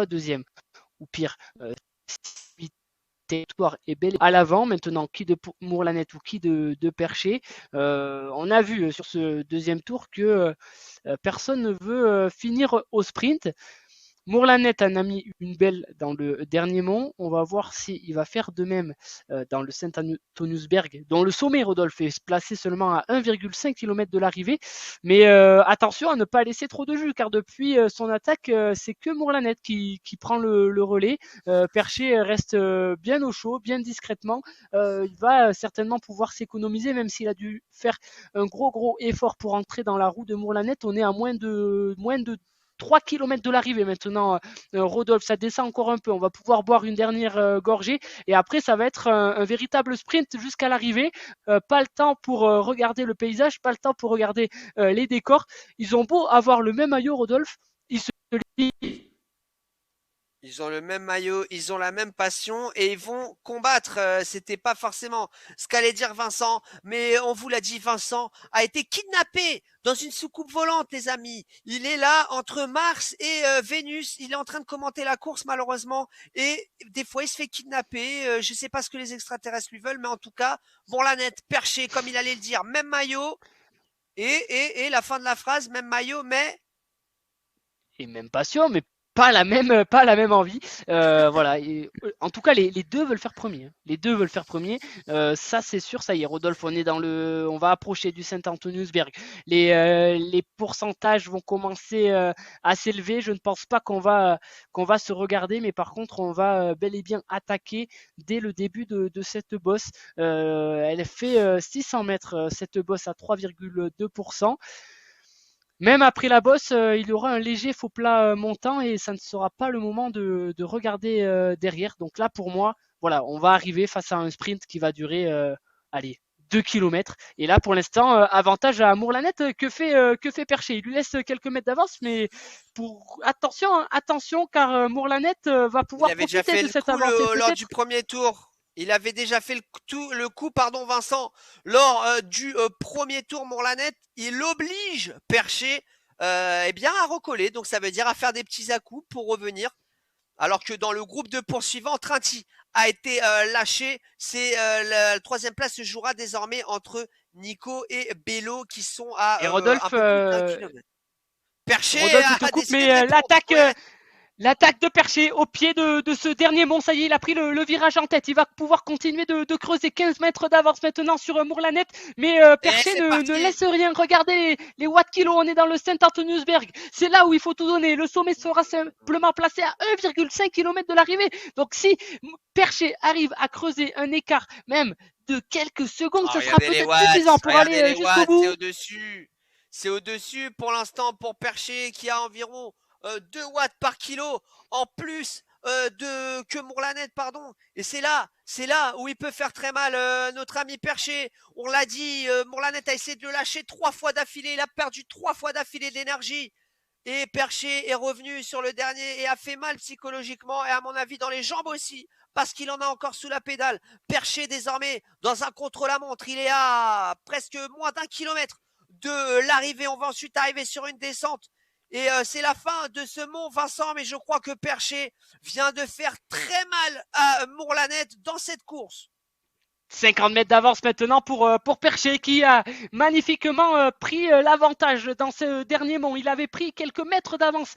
deuxième ou pire, territoire est bel à l'avant. Maintenant, qui de Mourlanet ou qui de Perché. On a vu sur ce deuxième tour que personne ne veut finir au sprint. Mourlanet en a mis une belle dans le dernier mont. On va voir s'il va faire de même dans le Saint-Antoniusberg, dont le sommet, Rodolphe, est placé seulement à 1,5 km de l'arrivée. Mais attention à ne pas laisser trop de jus, car depuis son attaque, c'est que Mourlanet qui prend le relais. Perché reste bien au chaud, bien discrètement. Il va certainement pouvoir s'économiser, même s'il a dû faire un gros effort pour entrer dans la roue de Mourlanet. On est à moins de 3 km de l'arrivée maintenant, Rodolphe, ça descend encore un peu, on va pouvoir boire une dernière gorgée et après ça va être un véritable sprint jusqu'à l'arrivée, pas le temps pour regarder le paysage, pas le temps pour regarder les décors. Ils ont beau avoir le même maillot, Rodolphe, ils se Ils ont le même maillot, ils ont la même passion et ils vont combattre. C'était pas forcément ce qu'allait dire Vincent, mais on vous l'a dit, Vincent a été kidnappé dans une soucoupe volante, les amis. Il est là entre Mars et Vénus. Il est en train de commenter la course malheureusement et des fois il se fait kidnapper. Je sais pas ce que les extraterrestres lui veulent, mais en tout cas, bon la nette, perché comme il allait le dire, même maillot et la fin de la phrase, même maillot, mais et même passion, mais pas la même envie. Voilà. Et, en tout cas, les deux veulent faire premier. Hein. Les deux veulent faire premier. Ça, c'est sûr. Ça y est, Rodolphe, on va approcher du Saint-Antoniusberg. Les pourcentages vont commencer à s'élever. Je ne pense pas qu'on va se regarder, mais par contre, on va bel et bien attaquer dès le début de cette bosse. Elle fait 600 mètres, cette bosse à 3,2%. Même après la bosse, il y aura un léger faux plat montant et ça ne sera pas le moment de regarder derrière. Donc là, pour moi, voilà, on va arriver face à un sprint qui va durer, allez, 2 km. Et là, pour l'instant, avantage à Mourlanet. Que fait Perché? Il lui laisse quelques mètres d'avance, mais attention, hein, attention, car Mourlanet va il pouvoir avait déjà profiter fait de le cette coup avancée. lors Peut-être. du premier tour. Il avait déjà fait le coup, Vincent, lors du premier tour Mourlanet. Il oblige Perché eh bien, à recoller. Donc ça veut dire à faire des petits à-coups pour revenir. Alors que dans le groupe de poursuivants, Trinti a été lâché. C'est la troisième place se jouera désormais entre Nico et Bello qui sont à Et Rodolphe, un peu plus d'1 kilomètre. Perché Rodolphe, je te a coupe, décidé de mais répondre. l'attaque, Ouais. L'attaque de Percher au pied de ce dernier mont, ça y est, il a pris le virage en tête. Il va pouvoir continuer de creuser 15 mètres d'avance maintenant sur Mourlanette. Mais Et Percher c'est ne parti. laisse rien. Regardez les watts kilo, on est dans le Saint-Antoniusberg. C'est là où il faut tout donner. Le sommet sera simplement placé à 1,5 km de l'arrivée. Donc si Percher arrive à creuser un écart même de quelques secondes, Oh, ce sera regardez les peut-être suffisant watts, pour regardez aller les jusqu'au watts, c'est bout. au-dessus. C'est au-dessus pour l'instant pour Percher qui a environ 2 watts par kilo en plus que Mourlanette, pardon. Et c'est là où il peut faire très mal notre ami Percher. On l'a dit, Mourlanette a essayé de le lâcher 3 fois d'affilée, il a perdu 3 fois d'affilée d'énergie. Et Percher est revenu sur le dernier et a fait mal psychologiquement et à mon avis dans les jambes aussi parce qu'il en a encore sous la pédale. Percher désormais dans un contre-la-montre, il est à presque moins d'1 kilomètre de l'arrivée. On va ensuite arriver sur une descente et c'est la fin de ce mont Vincent, mais je crois que Percher vient de faire très mal à Mourlanette dans cette course. 50 mètres d'avance maintenant pour Percher qui a magnifiquement pris l'avantage dans ce dernier mont. Il avait pris quelques mètres d'avance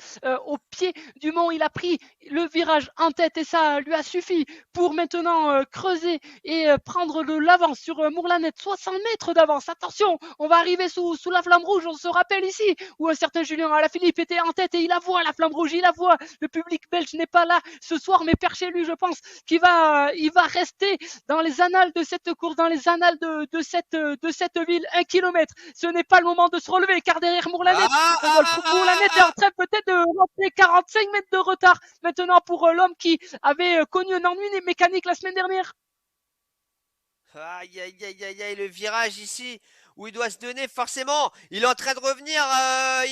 au pied du mont. Il a pris le virage en tête et ça lui a suffi pour maintenant creuser et prendre de l'avance sur Mourlanette. 60 mètres d'avance. Attention, on va arriver sous la flamme rouge. On se rappelle ici où un certain Julien Alaphilippe était en tête et il la voit la flamme rouge. Il la voit. Le public belge n'est pas là ce soir, mais Percher, lui, je pense qu'il il va rester dans les annales de cette course, dans les annales de cette ville. 1 kilomètre. Ce n'est pas le moment de se relever car derrière Mourlanette, Mourlanette est en train peut-être de rentrer 45 mètres de retard maintenant pour l'homme qui avait connu un ennui mécanique la semaine dernière. Aïe, aïe, aïe, aïe, aïe, le virage ici où il doit se donner forcément. Il est en train de revenir,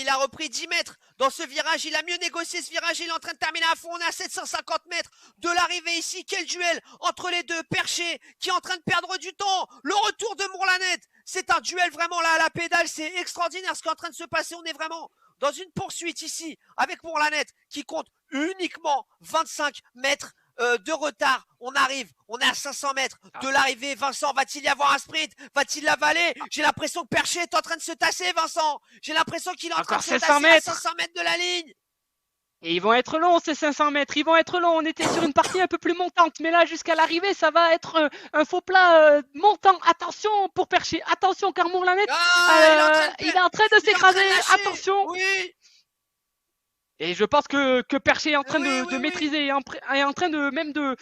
il a repris 10 mètres dans ce virage. Il a mieux négocié ce virage. Il est en train de terminer à fond. On est à 750 mètres de l'arrivée ici. Quel duel entre les deux. Percher qui est en train de perdre du temps. Le retour de Mourlanette. C'est un duel vraiment là à la pédale. C'est extraordinaire ce qui est en train de se passer. On est vraiment dans une poursuite ici avec Mourlanette qui compte uniquement 25 mètres de retard. On arrive, on est à 500 mètres de l'arrivée. Vincent, va-t-il y avoir un sprint? Va-t-il l'avaler? J'ai l'impression que Percher est en train de se tasser, Vincent. J'ai l'impression qu'il est en train de Encore se 500 tasser à mètres. 500 mètres de la ligne. Et ils vont être longs ces 500 mètres, ils vont être longs. On était sur une partie un peu plus montante, mais là jusqu'à l'arrivée, ça va être un faux plat montant. Attention pour Percher, attention car Mourlanette, il est en train de s'écraser. Attention. Oui. Et je pense que Percher est en train de Oui. maîtriser, est en train de même de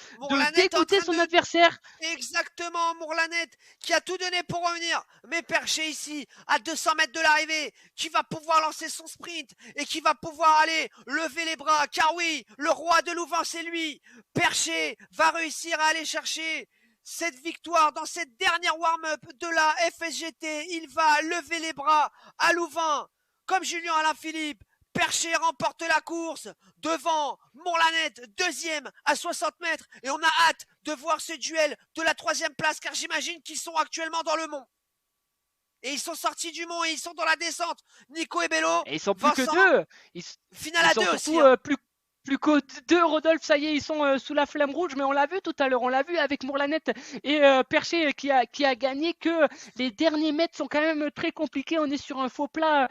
dégoûter son adversaire. Exactement, Mourlanette qui a tout donné pour revenir. Mais Percher ici, à 200 mètres de l'arrivée, qui va pouvoir lancer son sprint et qui va pouvoir aller lever les bras. Car oui, le roi de Louvain, c'est lui. Percher va réussir à aller chercher cette victoire dans cette dernière warm-up de la FSGT. Il va lever les bras à Louvain, comme Julien Alaphilippe. Percher remporte la course devant Mourlanette, deuxième à 60 mètres. Et on a hâte de voir ce duel de la 3e place, car j'imagine qu'ils sont actuellement dans le mont. Et ils sont sortis du mont et ils sont dans la descente. Nico et Bello. Et ils sont plus Vincent, que deux. finale Ils à sont deux surtout aussi. Hein. plus que deux, Rodolphe, ça y est, ils sont sous la flamme rouge, mais on l'a vu tout à l'heure, on l'a vu avec Mourlanette et Percher qui a gagné que les derniers mètres sont quand même très compliqués. On est sur un faux plat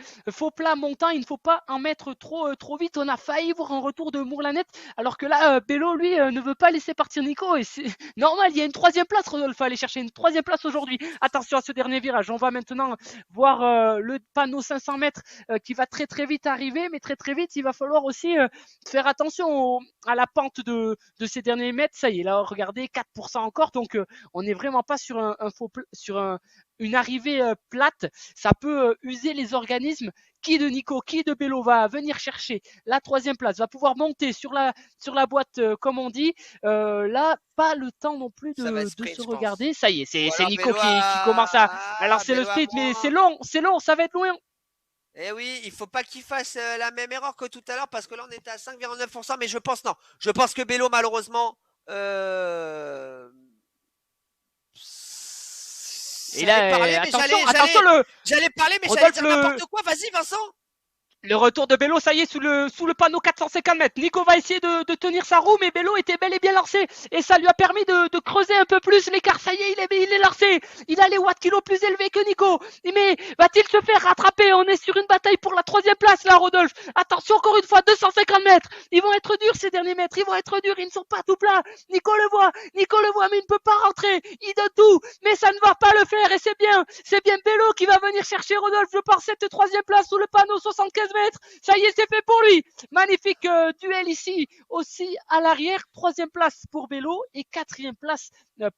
montant, il ne faut pas en mettre trop vite. On a failli voir un retour de Mourlanette, alors que là, Bello, lui, ne veut pas laisser partir Nico et c'est normal, il y a une 3e place, Rodolphe, aller chercher une 3e place aujourd'hui. Attention à ce dernier virage, on va maintenant voir le panneau 500 mètres qui va très très vite arriver, mais très très vite, il va falloir aussi faire attention à la pente de ces derniers mètres. Ça y est, là, regardez, 4% encore. Donc, on n'est vraiment pas sur une arrivée plate. Ça peut user les organismes. Qui de Nico, qui de Bello va venir chercher la 3e place, va pouvoir monter sur la boîte, comme on dit. Là, pas le temps non plus de sprint, se regarder. Ça y est, c'est Nico Bello qui commence à lancer le sprint, mais c'est long, ça va être loin. Eh oui, il faut pas qu'il fasse la même erreur que tout à l'heure parce que là on était à 5,9%, mais je pense non. Je pense que Bello malheureusement et là, parler, attention, j'allais parler mais Rodolphe, j'allais dire n'importe quoi. Vas-y Vincent. Le retour de Bello, ça y est, sous le panneau 450 mètres. Nico va essayer de tenir sa roue, mais Bello était bel et bien lancé. Et ça lui a permis de creuser un peu plus l'écart. Ça y est, il est lancé. Il a les watts kilos plus élevés que Nico. Mais va-t-il se faire rattraper? On est sur une bataille pour la troisième place, là, Rodolphe. Attention, encore une fois, 250 mètres. Ils vont être durs, ces derniers mètres. Ils vont être durs. Ils ne sont pas tout plats. Nico le voit. Nico le voit, mais il ne peut pas rentrer. Il donne tout. Mais ça ne va pas le faire. Et c'est bien. C'est bien Bello qui va venir chercher Rodolphe. Je pars cette troisième place sous le panneau 75 mètres. Ça y est, c'est fait pour lui. Magnifique duel ici aussi à l'arrière. Troisième place pour Bello et quatrième place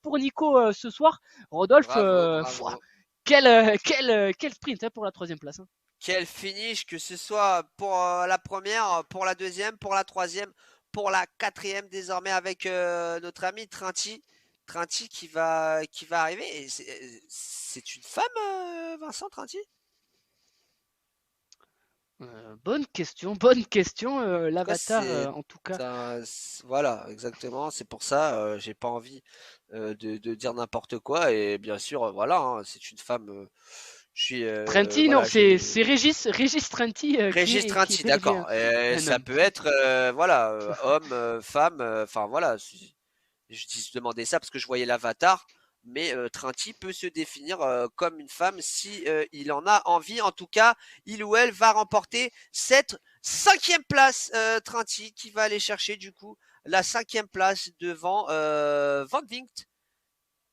pour Nico ce soir. Rodolphe, Bravo, bravo. quel sprint pour la troisième place. Quel finish, que ce soit pour la première, pour la deuxième, pour la troisième, pour la quatrième désormais avec notre ami Trinti. Trinti qui va arriver. Et c'est une femme, Vincent Trinti? Bonne question. En tout cas, L'avatar, en tout cas. voilà, exactement. C'est pour ça, j'ai pas envie de dire n'importe quoi. Et bien sûr, voilà, hein, c'est une femme. Je suis, Trenti, non, voilà, c'est Régis Trenti Régis qui est Trinti, bel et bien d'accord. un Ça homme. peut être, voilà, homme, femme, enfin voilà. Je demandais ça parce que je voyais l'avatar, mais Trinti peut se définir comme une femme si il en a envie. En tout cas, il ou elle va remporter cette cinquième place. Trinti qui va aller chercher du coup la cinquième place devant Van Vinkt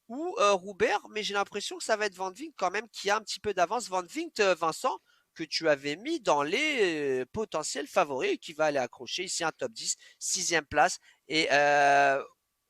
ou Roubert, mais j'ai l'impression que ça va être Van Vinkt quand même qui a un petit peu d'avance. Van Vinkt, Vincent, que tu avais mis dans les potentiels favoris et qui va aller accrocher ici un top 10, sixième place. Et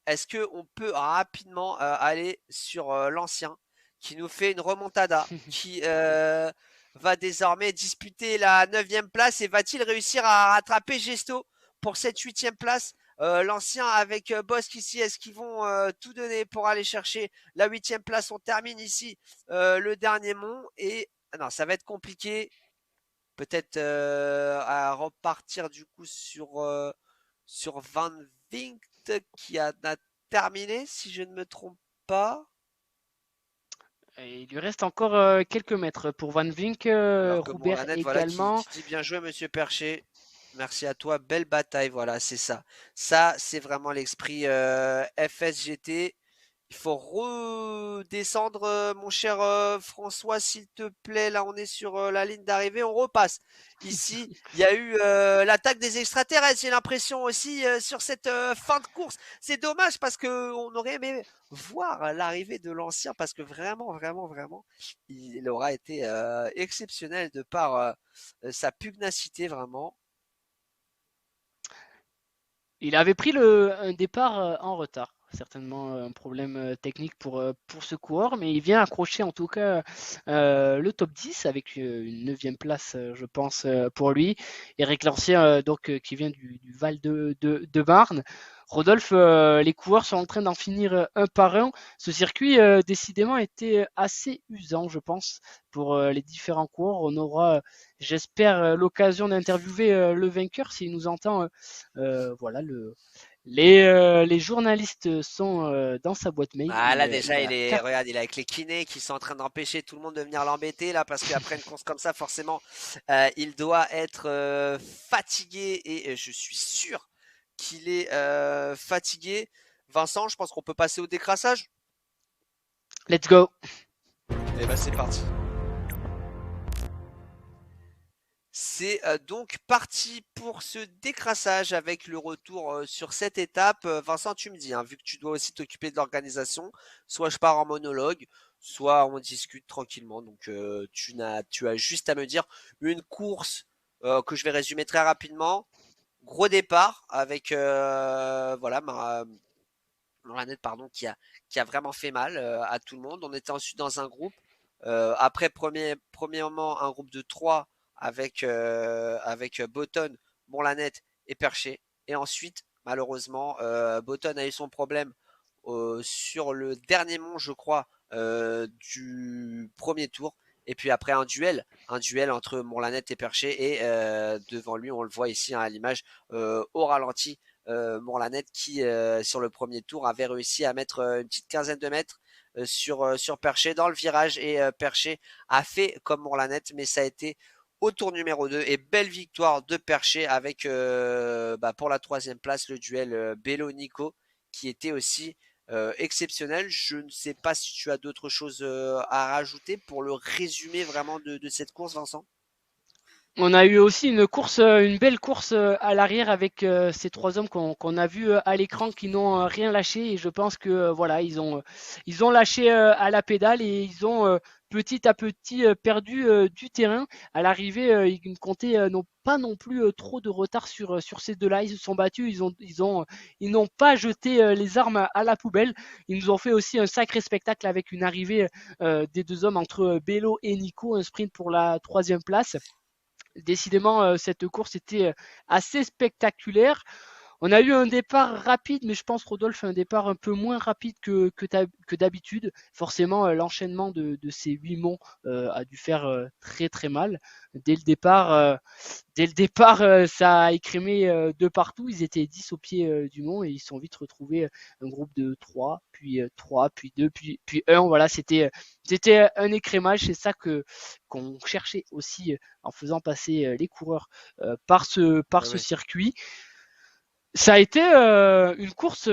est-ce qu'on peut rapidement aller sur l'ancien qui nous fait une remontada, qui va désormais disputer la neuvième place et va-t-il réussir à rattraper Gesto pour cette huitième place? L'ancien avec Bosque ici, est-ce qu'ils vont tout donner pour aller chercher la huitième place? On termine ici le dernier mont et non, ça va être compliqué. Peut-être à repartir du coup sur Van Vinkt qui a terminé, si je ne me trompe pas. Et il lui reste encore quelques mètres pour Van Vink, Alors que Roubert Mourlanette, voilà, également. qui dit bien joué, monsieur Percher. Merci à toi, belle bataille, voilà, c'est ça. Ça, c'est vraiment l'esprit FSGT. Il faut redescendre, mon cher François, s'il te plaît. Là, on est sur la ligne d'arrivée. On repasse. Ici, il y a eu l'attaque des extraterrestres. J'ai l'impression aussi sur cette fin de course. C'est dommage parce que on aurait aimé voir l'arrivée de l'ancien parce que vraiment, vraiment, vraiment, il aura été exceptionnel de par sa pugnacité, vraiment. Il avait pris un départ en retard. Certainement un problème technique pour ce coureur, mais il vient accrocher en tout cas le top 10 avec une neuvième place, je pense, pour lui. Eric Lancien, qui vient du Val de Marne. Rodolphe, les coureurs sont en train d'en finir un par un. Ce circuit, décidément, était assez usant, je pense, pour les différents coureurs. On aura, j'espère, l'occasion d'interviewer le vainqueur s'il nous entend. Voilà, les journalistes sont dans sa boîte mail. Ah là Il déjà a regarde, il est avec les kinés qui sont en train d'empêcher tout le monde de venir l'embêter là parce qu'après une course comme ça forcément il doit être fatigué et je suis sûr qu'il est fatigué. Vincent, je pense qu'on peut passer au décrassage. Let's go. Et ben c'est parti. C'est donc parti pour ce décrassage avec le retour sur cette étape. Vincent, tu me dis, hein, vu que tu dois aussi t'occuper de l'organisation, soit je pars en monologue, soit on discute tranquillement. Donc tu as juste à me dire une course que je vais résumer très rapidement. Gros départ avec voilà Moranette, pardon, qui a vraiment fait mal à tout le monde. On était ensuite dans un groupe. Après, premièrement, un groupe de trois avec Botton, Mourlanette et Percher. Et ensuite, malheureusement, Botton a eu son problème sur le dernier mont, je crois, du premier tour. Et puis après un duel entre Mourlanette et Percher. Et devant lui, on le voit ici hein, à l'image, au ralenti, Mourlanette qui, sur le premier tour, avait réussi à mettre une petite quinzaine de mètres sur Percher dans le virage. Et Percher a fait comme Mourlanette, mais ça a été au tour numéro 2 et belle victoire de Percher avec pour la troisième place le duel Bello-Nico qui était aussi exceptionnel. Je ne sais pas si tu as d'autres choses à rajouter pour le résumé vraiment de cette course, Vincent. On a eu aussi une belle course à l'arrière avec ces trois hommes qu'on a vus à l'écran qui n'ont rien lâché et je pense que voilà ils ont lâché à la pédale et ils ont petit à petit perdu du terrain. À l'arrivée, ils comptaient non pas non plus trop de retard sur ces deux-là. Ils se sont battus, ils n'ont pas jeté les armes à la poubelle. Ils nous ont fait aussi un sacré spectacle avec une arrivée des deux hommes entre Bello et Nico, un sprint pour la troisième place. Décidément, cette course était assez spectaculaire. On a eu un départ rapide, mais je pense Rodolphe un départ un peu moins rapide que d'habitude. Forcément, l'enchaînement de ces 8 monts a dû faire très très mal. Dès le départ, ça a écrémé de partout. Ils étaient 10 au pied du mont et ils sont vite retrouvés un groupe de 3, puis 3, puis 2, puis 1. Voilà, c'était un écrémage. C'est ça qu'on cherchait aussi en faisant passer les coureurs par Ouais, ce ouais. circuit. Ça a été une course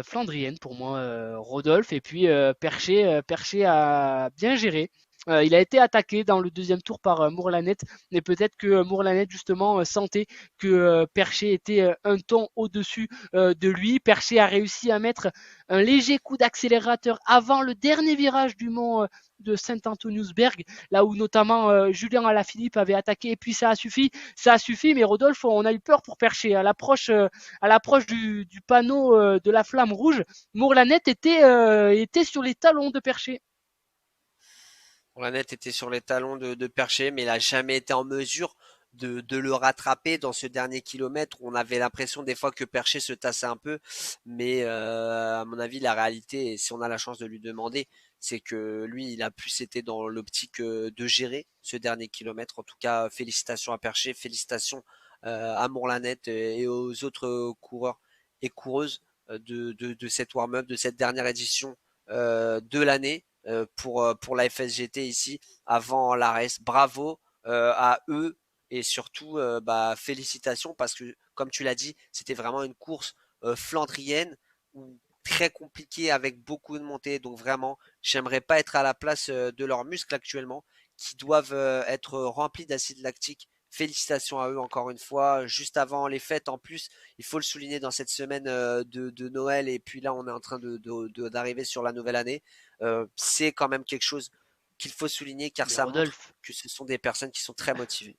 flandrienne pour moi, Rodolphe. Et puis Percher a bien géré. Il a été attaqué dans le deuxième tour par Mourlanet, mais peut-être que Mourlanet justement sentait que Percher était un ton au-dessus de lui. Percher a réussi à mettre un léger coup d'accélérateur avant le dernier virage du mont de Saint-Antoniusberg, là où notamment Julien Alaphilippe avait attaqué, et puis ça a suffi, mais Rodolphe, on a eu peur pour Percher. À l'approche du panneau de la flamme rouge, Mourlanet était sur les talons de Percher. Planète était sur les talons de Percher, mais il n'a jamais été en mesure de le rattraper dans ce dernier kilomètre. On avait l'impression des fois que Percher se tassait un peu, mais à mon avis, la réalité, et si on a la chance de lui demander, c'est que lui, il a plus été dans l'optique de gérer ce dernier kilomètre. En tout cas, félicitations à Percher, félicitations à Mourlanette et aux autres coureurs et coureuses de cette warm-up, de cette dernière édition de l'année pour la FSGT ici avant l'ARES. Bravo à eux et surtout félicitations parce que comme tu l'as dit, c'était vraiment une course flandrienne ou très compliquée avec beaucoup de montées. Donc vraiment, j'aimerais pas être à la place de leurs muscles actuellement qui doivent être remplis d'acide lactique. Félicitations à eux encore une fois. Juste avant les fêtes, en plus, il faut le souligner dans cette semaine de Noël et puis là on est en train d'arriver sur la nouvelle année. C'est quand même quelque chose qu'il faut souligner car Mais ça montre Rodolphe, que ce sont des personnes qui sont très motivées.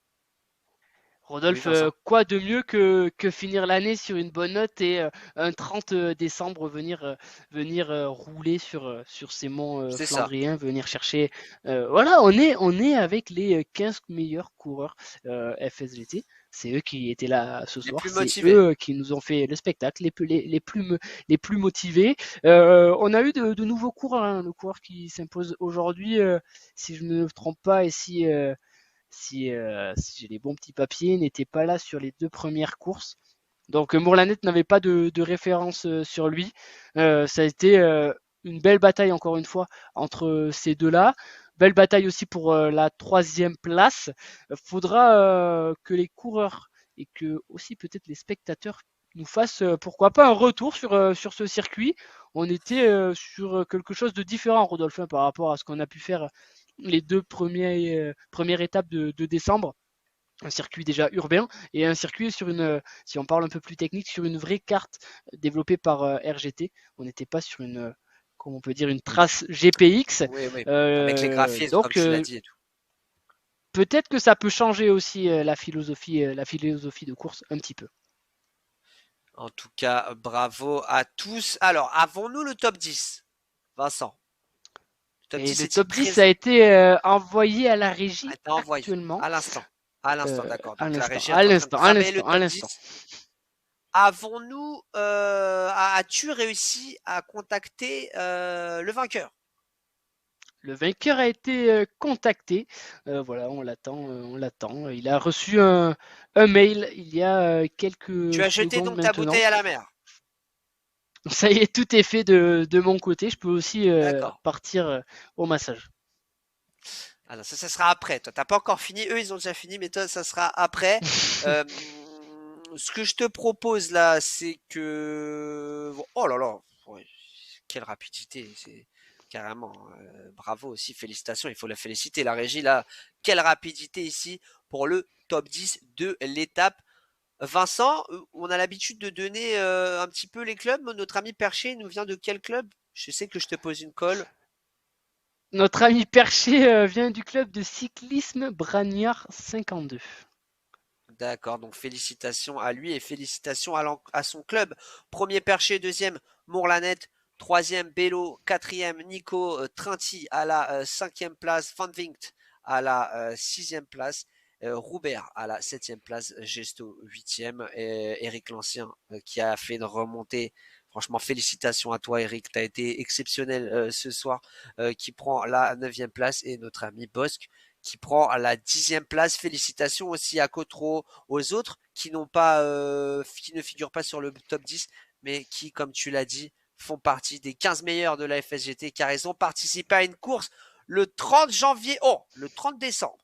Oui, Rodolphe, Vincent. quoi de mieux que finir l'année sur une bonne note et un 30 décembre venir rouler sur ces monts C'est ça. flandriens, venir chercher. Voilà, on est avec les 15 meilleurs coureurs FSGT. C'est eux qui étaient là ce Les soir. plus C'est motivés. eux qui nous ont fait le spectacle, les plus motivés. On a eu de nouveaux coureurs, hein. Le coureur qui s'impose aujourd'hui, si je ne me trompe pas, et si j'ai les bons petits papiers, n'était pas là sur les 2 premières courses. Donc Mourlanet n'avait pas de référence sur lui. Ça a été une belle bataille encore une fois entre ces deux-là. Belle bataille aussi pour la troisième place. Faudra que les coureurs et que aussi peut-être les spectateurs nous fassent pourquoi pas un retour sur ce circuit. On était sur quelque chose de différent, Rodolphe, hein, par rapport à ce qu'on a pu faire les premières étapes de décembre. Un circuit déjà urbain et un circuit si on parle un peu plus technique, sur une vraie carte développée par RGT. On n'était pas sur comment on peut dire, une trace GPX. Oui, oui. Avec les graphismes, comme Donc tu l'as dit et tout. peut-être que ça peut changer aussi la philosophie de course un petit peu. En tout cas, bravo à tous. Alors, avons-nous le top 10, Vincent? Le top Et 10 le est-il top 10 très a été envoyé à la régie été envoyé actuellement. à l'instant? À l'instant, d'accord. À Donc la l'instant, régie à est en train de l'instant, à travailler le l'instant, à top l'instant. 10. Avons-nous, as-tu réussi à contacter le vainqueur? Le vainqueur a été contacté. Voilà, on l'attend, on l'attend. Il a reçu un mail il y a Tu quelques as jeté secondes donc ta maintenant. bouteille à la mer. Ça y est, tout est fait de mon côté. Je peux aussi D'accord. partir au massage. Ah non, ça sera après. Toi, t'as pas encore fini. Eux, ils ont déjà fini, mais toi, ça sera après. Euh, Ce que je te propose là, c'est que... Oh là là, ouais, quelle rapidité, c'est carrément. Bravo aussi, félicitations, il faut la féliciter, la régie là. Quelle rapidité ici pour le top 10 de l'étape. Vincent, on a l'habitude de donner un petit peu les clubs. Notre ami Percher nous vient de quel club? Je sais que je te pose une colle. Notre ami Perché vient du club de cyclisme Bragnard 52. D'accord, donc félicitations à lui et félicitations à son club. Premier Perché, deuxième Mourlanette, troisième Bello, quatrième Nico Trinti à la cinquième place, Van Vinkt à la sixième place, Roubert à la septième place, Gesto huitième, et Eric Lancien qui a fait une remontée. Franchement, félicitations à toi, Eric. Tu as été exceptionnel ce soir, qui prend la neuvième place, et notre ami Bosque qui prend la dixième place. Félicitations aussi à Cotro, aux autres qui n'ont pas, qui ne figurent pas sur le top 10, mais qui, comme tu l'as dit, font partie des 15 meilleurs de la FSGT, car ils ont participé à une course le 30 janvier, oh, le 30 décembre.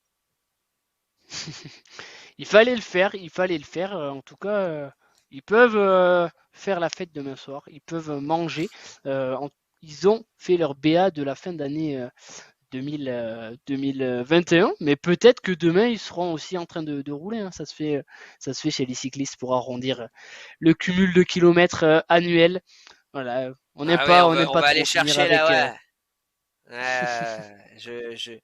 Il fallait le faire, il fallait le faire. En tout cas, ils peuvent faire la fête demain soir, ils peuvent manger. Ils ont fait leur BA de la fin d'année 2021, mais peut-être que demain ils seront aussi en train de rouler. Hein. Ça se fait chez les cyclistes pour arrondir le cumul de kilomètres annuel. Voilà, Ah oui, on n'aime on pas va aller trop finir chercher avec. là, ouais.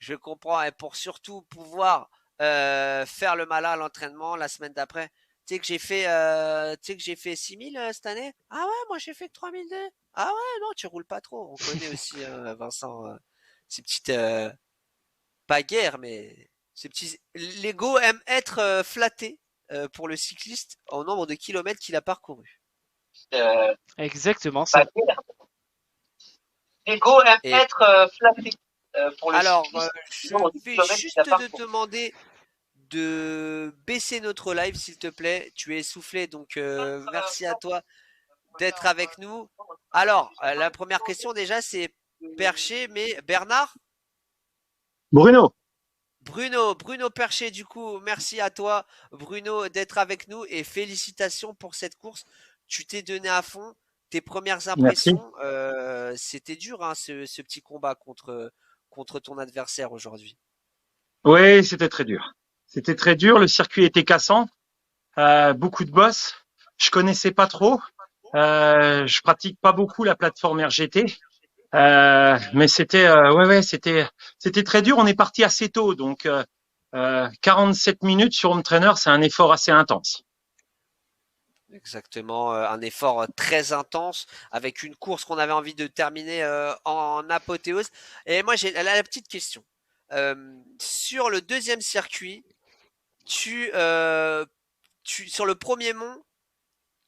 Je comprends. Et pour surtout pouvoir faire le malin à l'entraînement la semaine d'après. Tu sais que j'ai fait 6000 cette année. Ah ouais, moi j'ai fait que 3002. Ah ouais, non, tu roules pas trop. On connaît aussi, Vincent, ces petites, pas guerres, mais ces petits. L'ego aime être flatté pour le cycliste au nombre de kilomètres qu'il a parcouru. Exactement Bah, ça. L'ego aime Et être flatté pour le alors, cycliste. je Nombre de vais kilomètres qu'il a juste te parcouru. demander de baisser notre live, s'il te plaît. Tu es essoufflé, donc merci à toi d'être avec nous. Alors, la première question déjà, c'est Percher, mais Bernard? Bruno, Bruno Percher, du coup, merci à toi, Bruno, d'être avec nous et félicitations pour cette course. Tu t'es donné à fond. Tes premières merci. impressions, c'était dur, hein, ce petit combat contre ton adversaire aujourd'hui. Oui, c'était très dur. C'était très dur. Le circuit était cassant. Beaucoup de bosses. Je connaissais pas trop. Je pratique pas beaucoup la plateforme RGT. Mais c'était, c'était très dur. On est parti assez tôt, donc 47 minutes sur home trainer, c'est un effort assez intense. Exactement, un effort très intense avec une course qu'on avait envie de terminer en apothéose. Et moi, j'ai la petite question. Sur le deuxième circuit, tu, euh, sur le premier mont,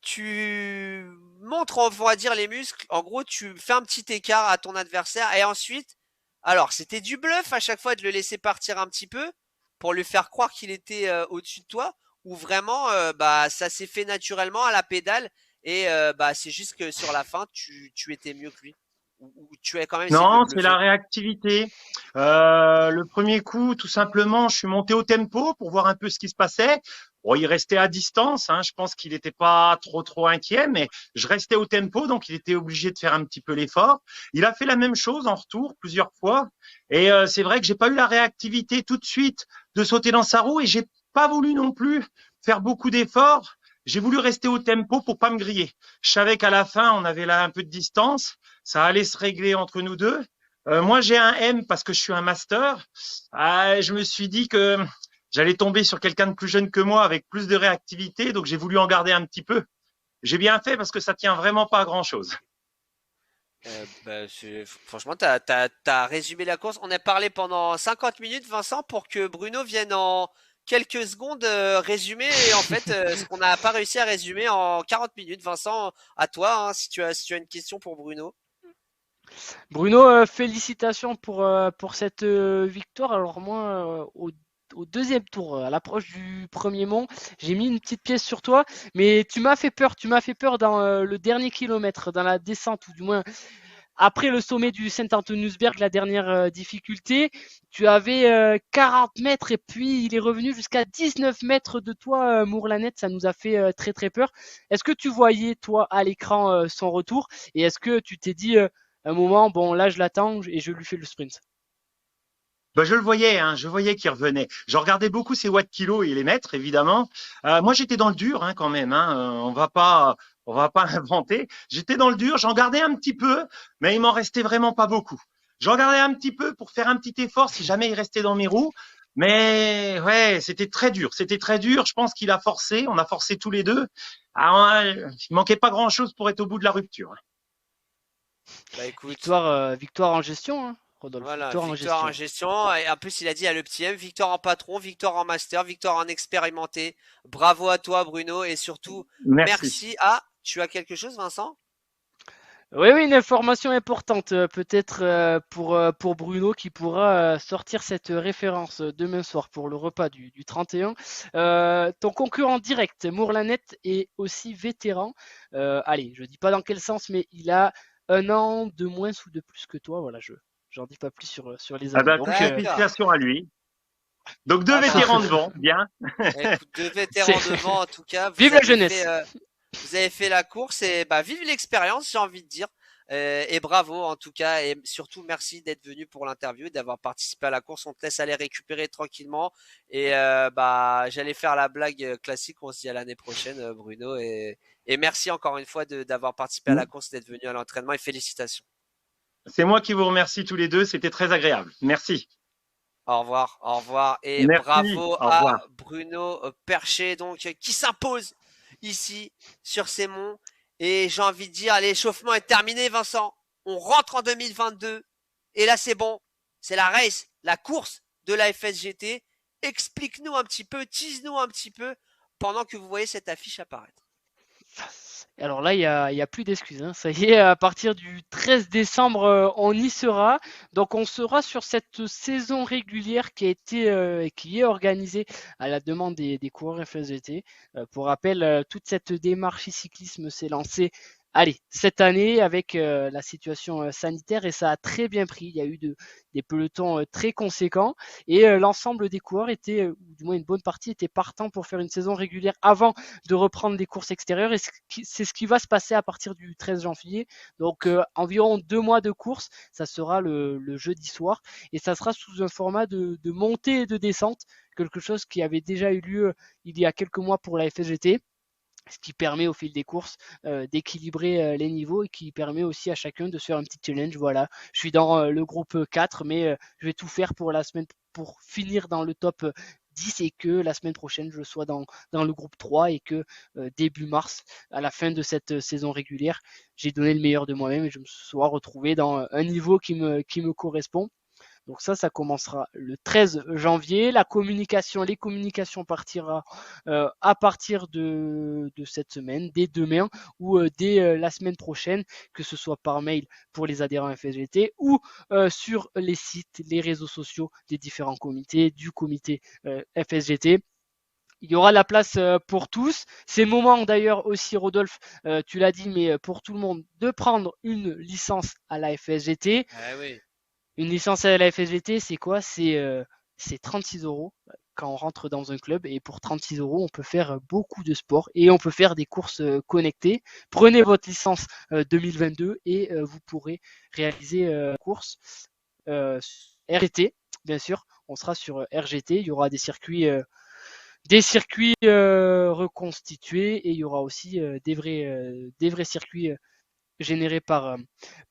tu montres, on va dire, les muscles. En gros, tu fais un petit écart à ton adversaire et ensuite, alors, c'était du bluff à chaque fois de le laisser partir un petit peu pour lui faire croire qu'il était au-dessus de toi, ou vraiment, bah, ça s'est fait naturellement à la pédale et bah, c'est juste que sur la fin, tu étais mieux que lui, ou tu as quand même essayé de le Non, c'est la bluffer. réactivité. Le premier coup, tout simplement, je suis monté au tempo pour voir un peu ce qui se passait. Bon, il restait à distance, hein. Je pense qu'il n'était pas trop inquiet, mais je restais au tempo, donc il était obligé de faire un petit peu l'effort. Il a fait la même chose en retour plusieurs fois, et c'est vrai que j'ai pas eu la réactivité tout de suite de sauter dans sa roue, et j'ai pas voulu non plus faire beaucoup d'efforts. J'ai voulu rester au tempo pour pas me griller. Je savais qu'à la fin, on avait là un peu de distance, ça allait se régler entre nous deux. Moi, j'ai un M parce que je suis un master. Je me suis dit que j'allais tomber sur quelqu'un de plus jeune que moi avec plus de réactivité, donc j'ai voulu en garder un petit peu. J'ai bien fait parce que ça tient vraiment pas à grand chose. Bah, franchement, t'as résumé la course. On a parlé pendant 50 minutes, Vincent, pour que Bruno vienne en quelques secondes résumer en fait ce qu'on n'a pas réussi à résumer en 40 minutes. Vincent, à toi, hein, si tu as une question pour Bruno. Bruno, félicitations pour cette victoire. Alors moi, au deuxième tour, à l'approche du premier mont, j'ai mis une petite pièce sur toi, mais tu m'as fait peur dans le dernier kilomètre, dans la descente, ou du moins après le sommet du Saint-Antoniusberg, la dernière difficulté, tu avais 40 mètres et puis il est revenu jusqu'à 19 mètres de toi, Mourlanette. Ça nous a fait très très peur. Est-ce que tu voyais, toi, à l'écran, son retour et est-ce que tu t'es dit un moment, bon, là je l'attends et je lui fais le sprint? Bah, je le voyais, hein, je voyais qu'il revenait. Je regardais beaucoup ses watts kilos et les mètres, évidemment. Moi, j'étais dans le dur, hein, quand même. Hein, on va pas inventer. J'étais dans le dur. J'en gardais un petit peu, mais il m'en restait vraiment pas beaucoup. J'en gardais un petit peu pour faire un petit effort si jamais il restait dans mes roues. Mais ouais, c'était très dur. C'était très dur. Je pense qu'il a forcé. On a forcé tous les deux. Il manquait pas grand-chose pour être au bout de la rupture. Bah écoute, Victoire en gestion, hein, Rodolphe. voilà, Victoire en victoire en gestion. gestion. Et en plus, il a dit il y a le petit M, victoire en patron, victoire en master, victoire en expérimenté. Bravo à toi, Bruno. Et surtout, Merci. merci à. Tu as quelque chose, Vincent? Oui, oui, une information importante, peut-être pour Bruno qui pourra sortir cette référence demain soir pour le repas du 31. Ton concurrent direct, Mourlanette, est aussi vétéran. Allez, je dis pas dans quel sens, mais il a un an de moins ou de plus que toi. Voilà, j'en dis pas plus sur les Ah années. ben, Donc, toutes mes D'accord. félicitations à lui. Donc, deux Ah bah, vétérans devant. Bien. écoute, deux c'est vétérans devant, en tout cas, vive la jeunesse. vous avez fait la course et bah vive l'expérience, j'ai envie de dire. Et bravo en tout cas et surtout merci d'être venu pour l'interview, d'avoir participé à la course. On te laisse aller récupérer tranquillement et bah j'allais faire la blague classique. On se dit à l'année prochaine, Bruno et merci encore une fois d'avoir participé à la course, d'être venu à l'entraînement et félicitations. C'est moi qui vous remercie tous les deux. C'était très agréable. Merci. Au revoir et Merci. bravo Au à revoir. Bruno Percher donc qui s'impose ici sur ces monts et j'ai envie de dire l'échauffement est terminé Vincent. On rentre en 2022 et là c'est bon, c'est la race, la course de la FSGT. Explique-nous un petit peu, tease-nous un petit peu pendant que vous voyez cette affiche apparaître. Alors là, il y a plus d'excuses, hein. Ça y est, à partir du 13 décembre, on y sera. Donc on sera sur cette saison régulière qui est organisée à la demande des coureurs FSGT. Pour rappel, toute cette démarche e-cyclisme s'est lancée. Allez, cette année avec la situation sanitaire et ça a très bien pris. Il y a eu des pelotons très conséquents et l'ensemble des coureurs étaient, ou du moins une bonne partie, était partant pour faire une saison régulière avant de reprendre des courses extérieures et c'est ce qui va se passer à partir du 13 janvier. Donc environ 2 mois de course, ça sera le jeudi soir et ça sera sous un format de montée et de descente, quelque chose qui avait déjà eu lieu il y a quelques mois pour la FSGT, ce qui permet au fil des courses d'équilibrer les niveaux et qui permet aussi à chacun de se faire un petit challenge. Voilà, je suis dans le groupe 4, mais je vais tout faire pour la semaine pour finir dans le top 10 et que la semaine prochaine je sois dans le groupe 3 et que début mars, à la fin de cette saison régulière, j'ai donné le meilleur de moi-même et je me sois retrouvé dans un niveau qui me correspond. Donc ça commencera le 13 janvier. Les communications partira à partir de cette semaine, dès demain ou dès la semaine prochaine, que ce soit par mail pour les adhérents FSGT ou sur les sites, les réseaux sociaux des différents comités, du comité FSGT. Il y aura la place pour tous. C'est le moment d'ailleurs aussi, Rodolphe, tu l'as dit, mais pour tout le monde, de prendre une licence à la FSGT. Ah oui. Une licence à la FSGT, c'est quoi? C'est 36 euros quand on rentre dans un club et pour 36 euros, on peut faire beaucoup de sport et on peut faire des courses connectées. Prenez votre licence 2022 et vous pourrez réaliser courses RGT, bien sûr. On sera sur RGT. Il y aura des circuits reconstitués et il y aura aussi des vrais circuits généré par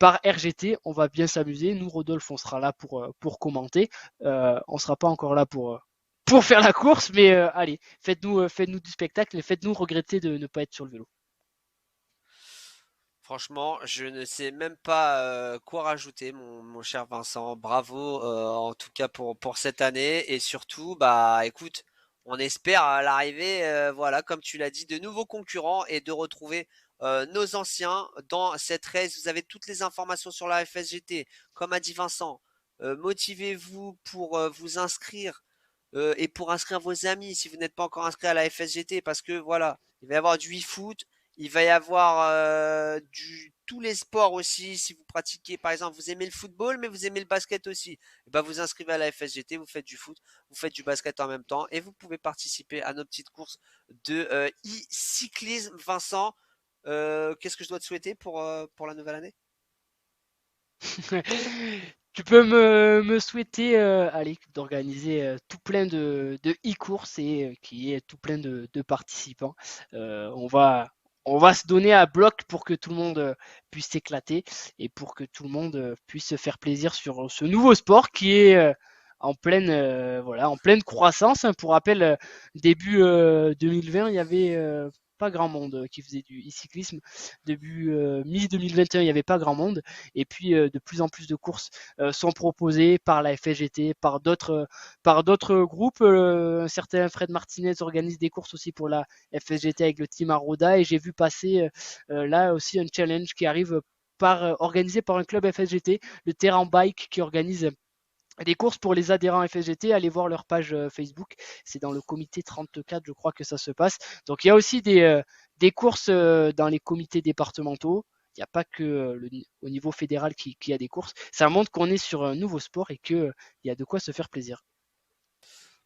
RGT. On va bien s'amuser. Nous, Rodolphe, on sera là pour commenter. On sera pas encore là pour faire la course, mais allez, faites-nous du spectacle et faites-nous regretter de ne pas être sur le vélo. Franchement, je ne sais même pas quoi rajouter, mon cher Vincent. Bravo en tout cas pour cette année et surtout, bah écoute, on espère à l'arrivée, voilà, comme tu l'as dit, de nouveaux concurrents et de retrouver nos anciens dans cette race. Vous avez toutes les informations sur la FSGT, comme a dit Vincent. Motivez-vous pour vous inscrire et pour inscrire vos amis si vous n'êtes pas encore inscrit à la FSGT parce que voilà, il va y avoir du e-foot. Il va y avoir tous les sports aussi. Si vous pratiquez, par exemple, vous aimez le football, mais vous aimez le basket aussi, et ben vous inscrivez à la FSGT, vous faites du foot, vous faites du basket en même temps, et vous pouvez participer à nos petites courses de e-cyclisme. Vincent, qu'est-ce que je dois te souhaiter pour la nouvelle année? Tu peux me souhaiter allez, d'organiser tout plein de e-courses et qu'il y ait tout plein de participants. On va se donner à bloc pour que tout le monde puisse s'éclater et pour que tout le monde puisse se faire plaisir sur ce nouveau sport qui est en pleine, voilà, en pleine croissance, hein. Pour rappel, début 2020, il y avait pas grand monde qui faisait du e-cyclisme. Début mi-2021, il n'y avait pas grand monde. Et puis de plus en plus de courses sont proposées par la FSGT, par d'autres groupes. Un certain Fred Martinez organise des courses aussi pour la FSGT avec le team Aroda. Et j'ai vu passer là aussi un challenge qui arrive organisé par un club FSGT, le Terrain Bike, qui organise des courses pour les adhérents FSGT. Allez voir leur page Facebook, c'est dans le comité 34, je crois que ça se passe. Donc il y a aussi des courses dans les comités départementaux. Il n'y a pas que au niveau fédéral qui a des courses. Ça montre qu'on est sur un nouveau sport et qu'il y a de quoi se faire plaisir.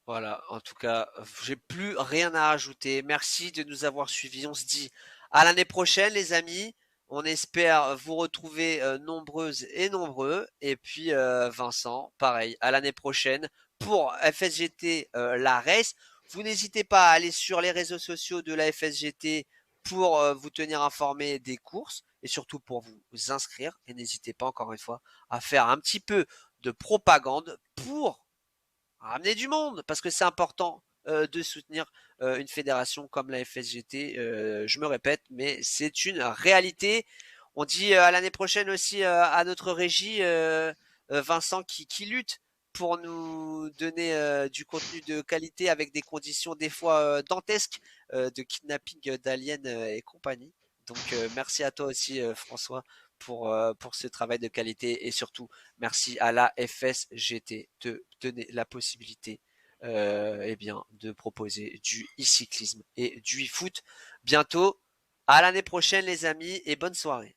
Voilà, en tout cas, j'ai plus rien à ajouter. Merci de nous avoir suivis. On se dit à l'année prochaine, les amis. On espère vous retrouver nombreuses et nombreux. Et puis Vincent, pareil, à l'année prochaine pour FSGT la race. Vous n'hésitez pas à aller sur les réseaux sociaux de la FSGT pour vous tenir informé des courses et surtout pour vous inscrire. Et n'hésitez pas encore une fois à faire un petit peu de propagande pour ramener du monde parce que c'est important de soutenir une fédération comme la FSGT. Je me répète, mais c'est une réalité. On dit à l'année prochaine aussi à notre régie Vincent qui lutte pour nous donner du contenu de qualité avec des conditions des fois dantesques de kidnapping d'aliens et compagnie. Donc merci à toi aussi François pour ce travail de qualité et surtout merci à la FSGT de donner la possibilité eh bien, de proposer du e-cyclisme et du e-foot bientôt. À l'année prochaine les amis et bonne soirée.